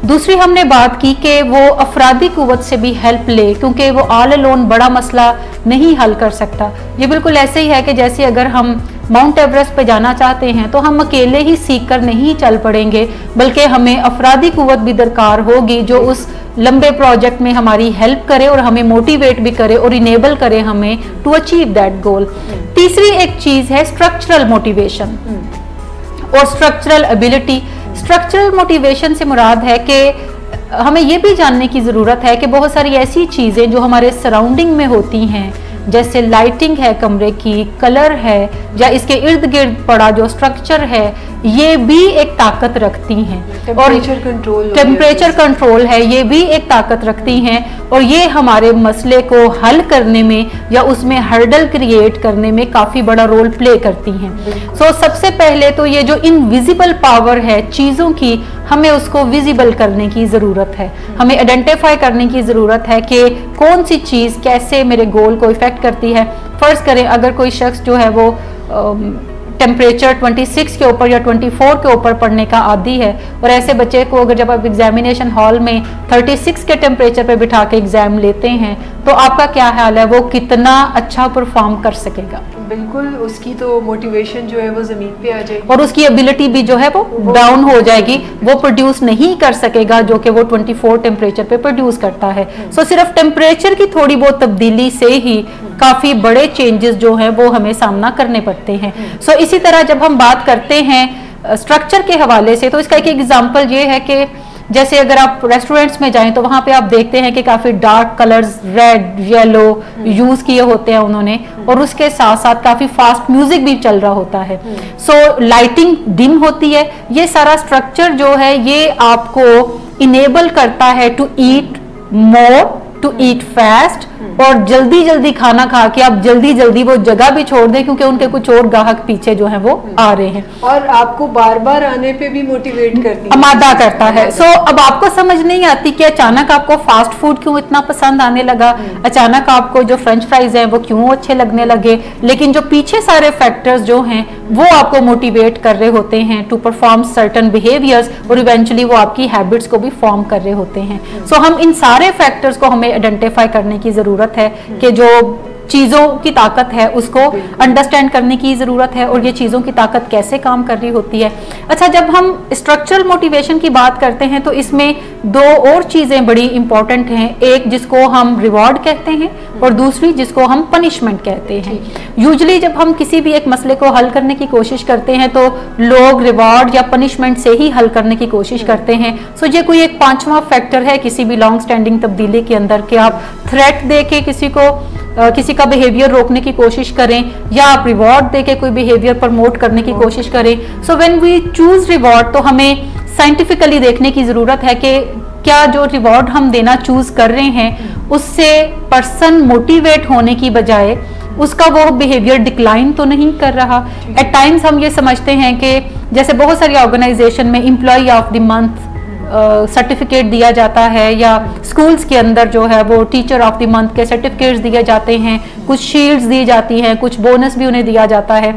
दूसरी हमने बात की कि वो अफरादी कुव्वत से भी हेल्प ले, क्योंकि वो ऑल अलोन बड़ा मसला नहीं हल कर सकता। ये बिल्कुल ऐसे ही है कि जैसे अगर हम माउंट एवरेस्ट पे जाना चाहते हैं तो हम अकेले ही सीख कर नहीं चल पड़ेंगे, बल्कि हमें अफरादी कुव्वत भी दरकार होगी जो उस लंबे प्रोजेक्ट में हमारी हेल्प करे और हमें मोटिवेट भी करे और इनेबल करे हमें टू अचीव दैट गोल। तीसरी एक चीज है स्ट्रक्चरल मोटिवेशन और स्ट्रक्चरल एबिलिटी। स्ट्रक्चरल मोटिवेशन से मुराद है कि हमें ये भी जानने की ज़रूरत है कि बहुत सारी ऐसी चीज़ें जो हमारे सराउंडिंग में होती हैं, जैसे लाइटिंग है कमरे की, कलर है, या इसके इर्द गिर्द पड़ा जो स्ट्रक्चर है, ये भी एक ताकत रखती हैं। और टेम्परेचर कंट्रोल है, ये भी एक ताकत रखती हैं और ये हमारे मसले को हल करने में या उसमें हर्डल क्रिएट करने में काफ़ी बड़ा रोल प्ले करती हैं। सो सबसे पहले तो ये जो इनविजिबल पावर है चीज़ों की, हमें उसको विजिबल करने की ज़रूरत है। हमें आइडेंटिफाई करने की ज़रूरत है कि कौन सी चीज़ कैसे मेरे गोल को इफेक्ट करती है। फ़र्ज़ करें अगर कोई शख्स जो है वो टेम्परेचर 26 के ऊपर या 24 के ऊपर पढ़ने का आदी है, और ऐसे बच्चे को अगर जब आप एग्जामिनेशन हॉल में 36 के टेम्परेचर पे बिठा के एग्जाम लेते हैं तो आपका क्या ख्याल है वो कितना अच्छा परफॉर्म कर सकेगा? बिल्कुल, उसकी तो मोटिवेशन जो है वो ज़मीन पे आ जाएगी और उसकी एबिलिटी भी जो है वो डाउन हो जाएगी, वो प्रोड्यूस नहीं कर सकेगा जो कि वो 24 टेम्परेचर पे प्रोड्यूस करता है। सो सिर्फ टेम्परेचर की थोड़ी बहुत तब्दीली से ही काफ़ी बड़े चेंजेस जो हैं वो हमें सामना करने पड़ते हैं। सो इसी तरह जब हम बात करते हैं स्ट्रक्चर के हवाले से, तो इसका एक एग्जाम्पल ये है कि जैसे अगर आप रेस्टोरेंट्स में जाएं तो वहां पे आप देखते हैं कि काफी dark colours, red, yellow use किए होते हैं उन्होंने, और उसके साथ साथ काफी फास्ट म्यूजिक भी चल रहा होता है। सो लाइटिंग डिम होती है। ये सारा स्ट्रक्चर जो है ये आपको इनेबल करता है to eat more, to eat fast, और जल्दी जल्दी खाना खा के आप जल्दी जल्दी वो जगह भी छोड़ दें क्योंकि उनके कुछ और ग्राहक पीछे जो है वो आ रहे हैं, और आपको बार बार आने पे भी मोटिवेट करती है, आमादा करता है। सो अब आपको समझ नहीं आती कि अचानक आपको फास्ट फूड क्यों इतना पसंद आने लगा, अचानक आपको जो फ्रेंच फ्राइज हैं वो क्यों अच्छे लगने लगे, लेकिन जो पीछे सारे फैक्टर्स जो हैं वो आपको मोटिवेट कर रहे होते हैं टू परफॉर्म सर्टन बिहेवियर्स, और इवेंचुअली वो आपकी हैबिट्स को भी फॉर्म कर रहे होते हैं। सो हम इन सारे फैक्टर्स को हमें आइडेंटिफाई करने की जरूरत है कि जो चीज़ों की ताकत है उसको अंडरस्टैंड करने की ज़रूरत है, और ये चीज़ों की ताकत कैसे काम कर रही होती है। अच्छा, जब हम स्ट्रक्चरल मोटिवेशन की बात करते हैं तो इसमें दो और चीज़ें बड़ी इंपॉर्टेंट हैं, एक जिसको हम रिवॉर्ड कहते हैं और दूसरी जिसको हम पनिशमेंट कहते हैं। यूजुअली जब हम किसी भी एक मसले को हल करने की कोशिश करते हैं तो लोग रिवॉर्ड या पनिशमेंट से ही हल करने की कोशिश करते हैं। सो ये कोई एक पांचवा फैक्टर है किसी भी लॉन्ग स्टैंडिंग तब्दीली के अंदर कि आप थ्रेट दे के किसी का बिहेवियर रोकने की कोशिश करें या आप रिवॉर्ड देके कोई बिहेवियर प्रमोट करने की कोशिश करें। So when we choose reward तो हमें साइंटिफिकली देखने की ज़रूरत है कि क्या जो रिवॉर्ड हम देना चूज कर रहे हैं उससे पर्सन मोटिवेट होने की बजाय उसका वो बिहेवियर डिक्लाइन तो नहीं कर रहा। एट टाइम्स हम ये समझते हैं कि जैसे बहुत सारी ऑर्गेनाइजेशन में employ of the month certificate दिया जाता है, या स्कूल्स के अंदर जो है वो टीचर ऑफ द मंथ के सर्टिफिकेट्स दिए जाते हैं, कुछ शील्ड्स दी जाती हैं, कुछ बोनस भी उन्हें दिया जाता है।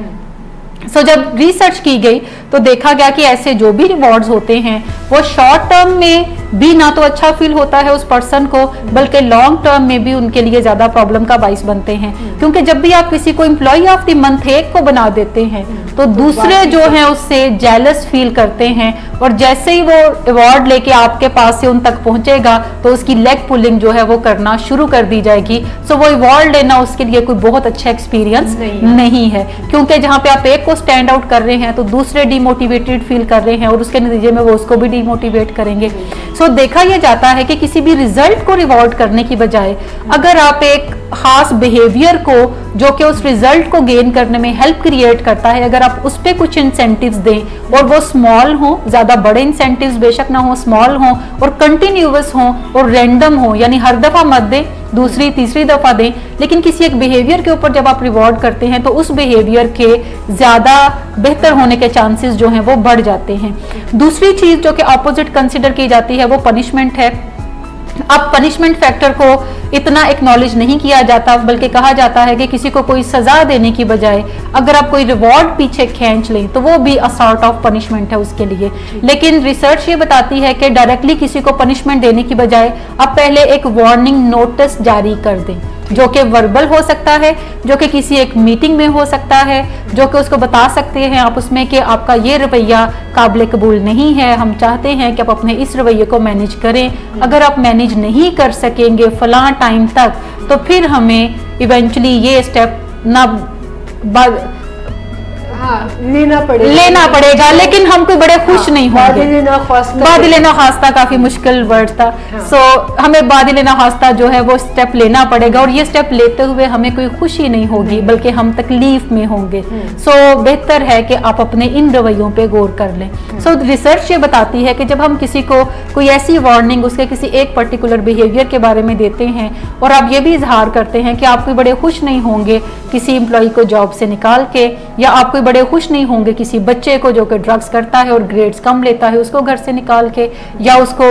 सो जब रिसर्च की गई तो देखा गया कि ऐसे जो भी रिवॉर्ड्स होते हैं वो शॉर्ट टर्म में भी ना तो अच्छा फील होता है उस पर्सन को, बल्कि लॉन्ग टर्म में भी उनके लिए ज्यादा प्रॉब्लम का बाइस बनते हैं। क्योंकि जब भी आप किसी को एम्प्लॉय ऑफ द मंथ एक को बना देते हैं तो दूसरे जो हैं उससे जेलस फील करते हैं, और जैसे ही वो अवार्ड लेके आपके पास से उन तक पहुंचेगा तो उसकी लेग पुलिंग जो है वो करना शुरू कर दी जाएगी। सो वो अवार्ड लेना उसके लिए कोई बहुत अच्छा एक्सपीरियंस नहीं है, क्योंकि जहां पे आप एक को स्टैंड आउट कर रहे हैं तो दूसरे डिमोटिवेटेड फील कर रहे हैं और उसके नतीजे में वो उसको भी डिमोटिवेट करेंगे। सो देखा यह जाता है कि किसी भी रिजल्ट को रिवॉर्ड करने की बजाय अगर आप एक खास बिहेवियर को जो कि उस रिजल्ट को गेन करने में हेल्प क्रिएट करता है, अगर आप उस पर कुछ इंसेंटिव्स दें और वो स्मॉल हो, ज्यादा बड़े इंसेंटिव्स बेशक ना हो, स्मॉल हो और कंटिन्यूअस हो और रैंडम हो, यानी हर दफा मत दें, दूसरी तीसरी दफा दें, लेकिन किसी एक बिहेवियर के ऊपर जब आप रिवॉर्ड करते हैं तो उस बिहेवियर के ज्यादा बेहतर होने के चांसेस जो हैं वो बढ़ जाते हैं। दूसरी चीज जो कि ऑपोजिट कंसिडर की जाती है वो पनिशमेंट है। अब पनिशमेंट फैक्टर को इतना एक्नॉलेज नहीं किया जाता, बल्कि कहा जाता है कि किसी को कोई सजा देने की बजाय अगर आप कोई रिवॉर्ड पीछे खींच लें तो वो भी अ सॉर्ट ऑफ पनिशमेंट है उसके लिए। लेकिन रिसर्च ये बताती है कि डायरेक्टली किसी को पनिशमेंट देने की बजाय आप पहले एक वार्निंग नोटिस जारी कर दें, जो कि वर्बल हो सकता है, जो कि किसी एक मीटिंग में हो सकता है, जो कि उसको बता सकते हैं आप उसमें कि आपका ये रवैया काबिल कबूल नहीं है, हम चाहते हैं कि आप अपने इस रवैये को मैनेज करें, अगर आप मैनेज नहीं कर सकेंगे फलां टाइम तक तो फिर हमें इवेंचुअली ये स्टेप लेना पड़ेगा, लेकिन हम कोई बड़े खुश नहीं होंगे। बादिलेना खास्ता काफी मुश्किल वर्ड था। सो हमें बादिलेना खास्ता जो है वो स्टेप लेना पड़ेगा, और ये स्टेप लेते हुए हमें कोई खुशी नहीं होगी बल्कि हम तकलीफ में होंगे। सो बेहतर है कि आप अपने इन रवैयों पे गौर कर लें। सो रिसर्च ये बताती है कि जब हम किसी को कोई ऐसी वार्निंग उसके किसी एक पर्टिकुलर बिहेवियर के बारे में देते हैं और आप ये भी इजहार करते हैं कि आप कोई बड़े खुश नहीं होंगे किसी एम्प्लॉय को जॉब से निकाल के, या आप कोई बड़े खुश नहीं होंगे किसी बच्चे को जो कि ड्रग्स करता है और ग्रेड्स कम लेता है उसको घर से निकाल के, या उसको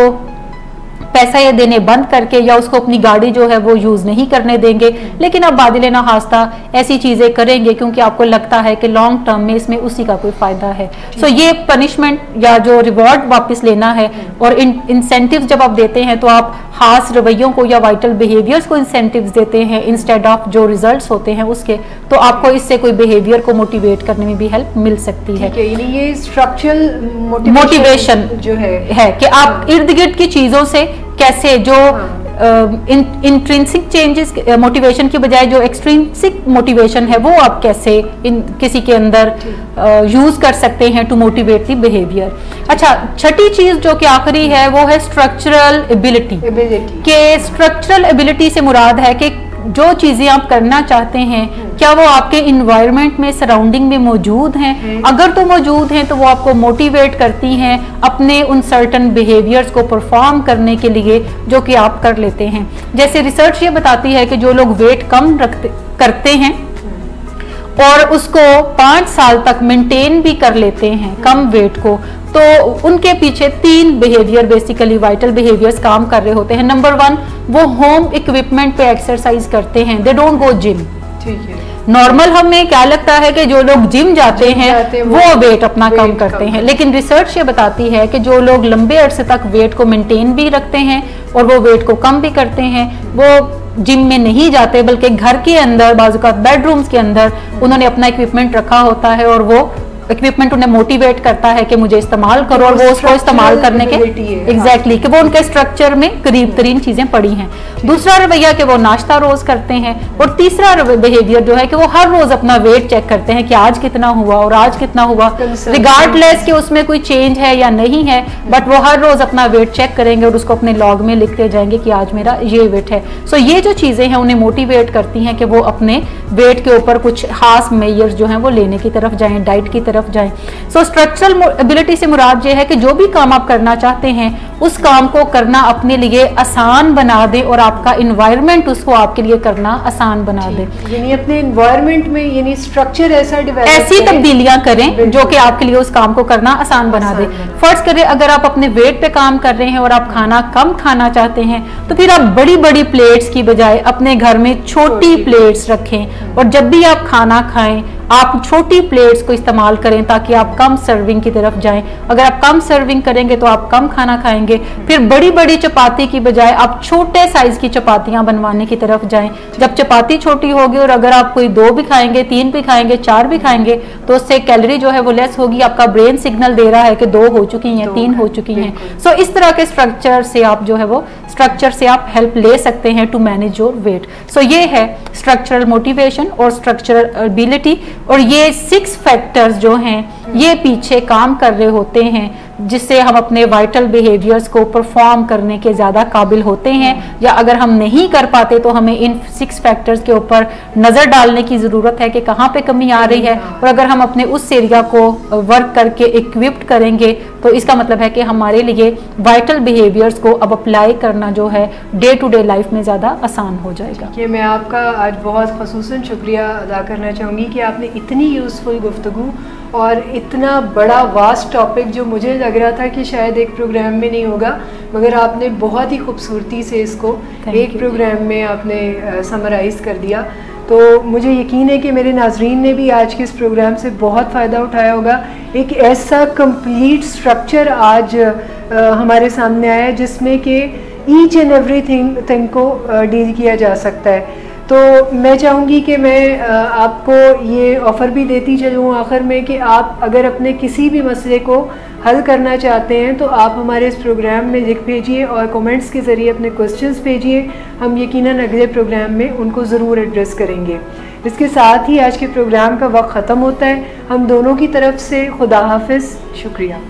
पैसा ये देने बंद करके, या उसको अपनी गाड़ी जो है वो यूज नहीं करने देंगे, लेकिन आप बादिलेना खास्ता ऐसी चीजें करेंगे क्योंकि आपको लगता है कि लॉन्ग टर्म में इसमें उसी का कोई फायदा है। सो ये पनिशमेंट या जो रिवॉर्ड वापस लेना है और इंसेंटिव्स जब आप देते हैं तो आप खास रवैयों को या वाइटल बिहेवियर्स को इंसेंटिव्स देते हैं इंस्टेड ऑफ जो रिजल्ट्स होते हैं उसके, तो आपको इससे कोई बिहेवियर को मोटिवेट करने में भी हेल्प मिल सकती है। ये स्ट्रक्चरल मोटिवेशन जो है कि आप इर्द गिर्द की चीजों से कैसे जो इंट्रिंसिक चेंजेस मोटिवेशन की बजाय जो एक्सट्रिंसिक मोटिवेशन है वो आप कैसे किसी के अंदर यूज कर सकते हैं टू मोटिवेट द बिहेवियर। अच्छा, छठी चीज जो कि आखिरी है वो है स्ट्रक्चरल एबिलिटी। के स्ट्रक्चरल एबिलिटी से मुराद है कि जो चीजें आप करना चाहते हैं क्या वो आपके इन्वायरमेंट में सराउंडिंग में मौजूद हैं, अगर तो मौजूद हैं तो वो आपको मोटिवेट करती हैं अपने उन सर्टन बिहेवियर्स को परफॉर्म करने के लिए जो कि आप कर लेते हैं। जैसे रिसर्च ये बताती है कि जो लोग वेट कम करते हैं और उसको 5 साल तक मेंटेन भी कर लेते हैं कम वेट को, तो उनके पीछे 3 बिहेवियर बेसिकली वाइटल बिहेवियर्स काम कर रहे होते हैं। नंबर 1, वो होम इक्विपमेंट पे एक्सरसाइज करते हैं, दे डोंट गो जिम। ठीक है, नॉर्मल हमें क्या लगता है कि जो लोग जिम जाते हैं वो वेट अपना कम करते हैं, लेकिन रिसर्च ये बताती है कि जो लोग लंबे अरसे तक वेट को मेंटेन भी रखते हैं और वो वेट को कम भी करते हैं, वो जिम में नहीं जाते बल्कि घर के अंदर बाजू का बेडरूम्स के अंदर उन्होंने अपना इक्विपमेंट रखा होता है और वो इक्विपमेंट उन्हें मोटिवेट करता है कि मुझे इस्तेमाल करो और वो उसको इस्तेमाल करने के एग्जैक्टली कि वो उनके स्ट्रक्चर में करीब तरीन चीजें पड़ी हैं। दूसरा रवैया कि वो नाश्ता रोज करते हैं और तीसरा बिहेवियर जो है कि वो हर रोज अपना वेट चेक करते हैं कि आज कितना हुआ और आज कितना हुआ, रिगार्डलेस कि उसमें कोई चेंज है या नहीं है, बट वो हर रोज अपना वेट चेक करेंगे और उसको अपने लॉग में लिखते जाएंगे कि आज मेरा ये वेट है। सो ये जो चीजें हैं उन्हें मोटिवेट करती हैं कि वो अपने वेट के ऊपर कुछ खास मेजर्स जो हैं वो लेने की तरफ जाएं, डाइट की तरफ जाएं। सो स्ट्रक्चरल एबिलिटी से मुराद ये है कि जो भी काम आप करना चाहते हैं उस काम को करना अपने लिए आसान बना दे और आपका इन्वायरमेंट उसको आपके लिए करना आसान बना दे, यानी अपने इन्वायरमेंट में यानी स्ट्रक्चर ऐसा डेवलप ऐसी तब्दीलियां करें जो कि आपके लिए उस काम को करना आसान बना दे। फर्ज करें अगर आप अपने वेट पे काम कर रहे हैं और आप खाना कम खाना चाहते हैं तो फिर आप बड़ी बड़ी प्लेट्स की बजाय अपने घर में छोटी प्लेट्स रखें और जब भी आप खाना खाएं आप छोटी प्लेट्स को इस्तेमाल करें ताकि आप कम सर्विंग की तरफ जाएं। अगर आप कम सर्विंग करेंगे तो आप कम खाना खाएंगे। फिर बड़ी बड़ी चपाती की बजाय आप छोटे साइज की चपातियां बनवाने की तरफ जाएं। जब चपाती छोटी होगी और अगर आप कोई 2 भी खाएंगे, 3 भी खाएंगे, 4 भी खाएंगे तो उससे कैलोरी जो है वो लेस होगी। आपका ब्रेन सिग्नल दे रहा है कि 2 हो चुकी हैं, 3 हो चुकी हैं। सो इस तरह के स्ट्रक्चर से आप जो है वो स्ट्रक्चर से आप हेल्प ले सकते हैं टू मैनेज योर वेट। सो ये है स्ट्रक्चरल मोटिवेशन और स्ट्रक्चरल एबिलिटी और ये 6 फैक्टर्स जो हैं ये पीछे काम कर रहे होते हैं जिससे हम अपने वाइटल बिहेवियर्स को परफॉर्म करने के ज़्यादा काबिल होते हैं। या अगर हम नहीं कर पाते तो हमें इन 6 फैक्टर्स के ऊपर नज़र डालने की ज़रूरत है कि कहाँ पे कमी आ रही है और अगर हम अपने उस एरिया को वर्क करके इक्विप्ड करेंगे तो इसका मतलब है कि हमारे लिए वाइटल बिहेवियर्स को अब अप्लाई करना जो है डे टू डे लाइफ में ज़्यादा आसान हो जाएगा। कि मैं आपका आज बहुत ख़ुसूसन शुक्रिया अदा करना चाहूँगी कि आपने इतनी यूज़फुल गुफ्तगू और इतना बड़ा वास्ट टॉपिक जो मुझे लग रहा था कि शायद एक प्रोग्राम में नहीं होगा, मगर आपने बहुत ही खूबसूरती से इसको एक प्रोग्राम में आपने समराइज़ कर दिया। तो मुझे यकीन है कि मेरे नाजरीन ने भी आज के इस प्रोग्राम से बहुत फ़ायदा उठाया होगा। एक ऐसा कंप्लीट स्ट्रक्चर आज हमारे सामने आया जिसमें कि ईच एंड एवरी थिंग को डील किया जा सकता है। तो मैं चाहूँगी कि मैं आपको ये ऑफ़र भी देती चलूँ आखिर में कि आप अगर अपने किसी भी मसले को हल करना चाहते हैं तो आप हमारे इस प्रोग्राम में लिख भेजिए और कमेंट्स के ज़रिए अपने क्वेश्चंस भेजिए। हम यकीनन अगले प्रोग्राम में उनको ज़रूर एड्रेस करेंगे। इसके साथ ही आज के प्रोग्राम का वक्त ख़त्म होता है। हम दोनों की तरफ से खुदा हाफिज़, शुक्रिया।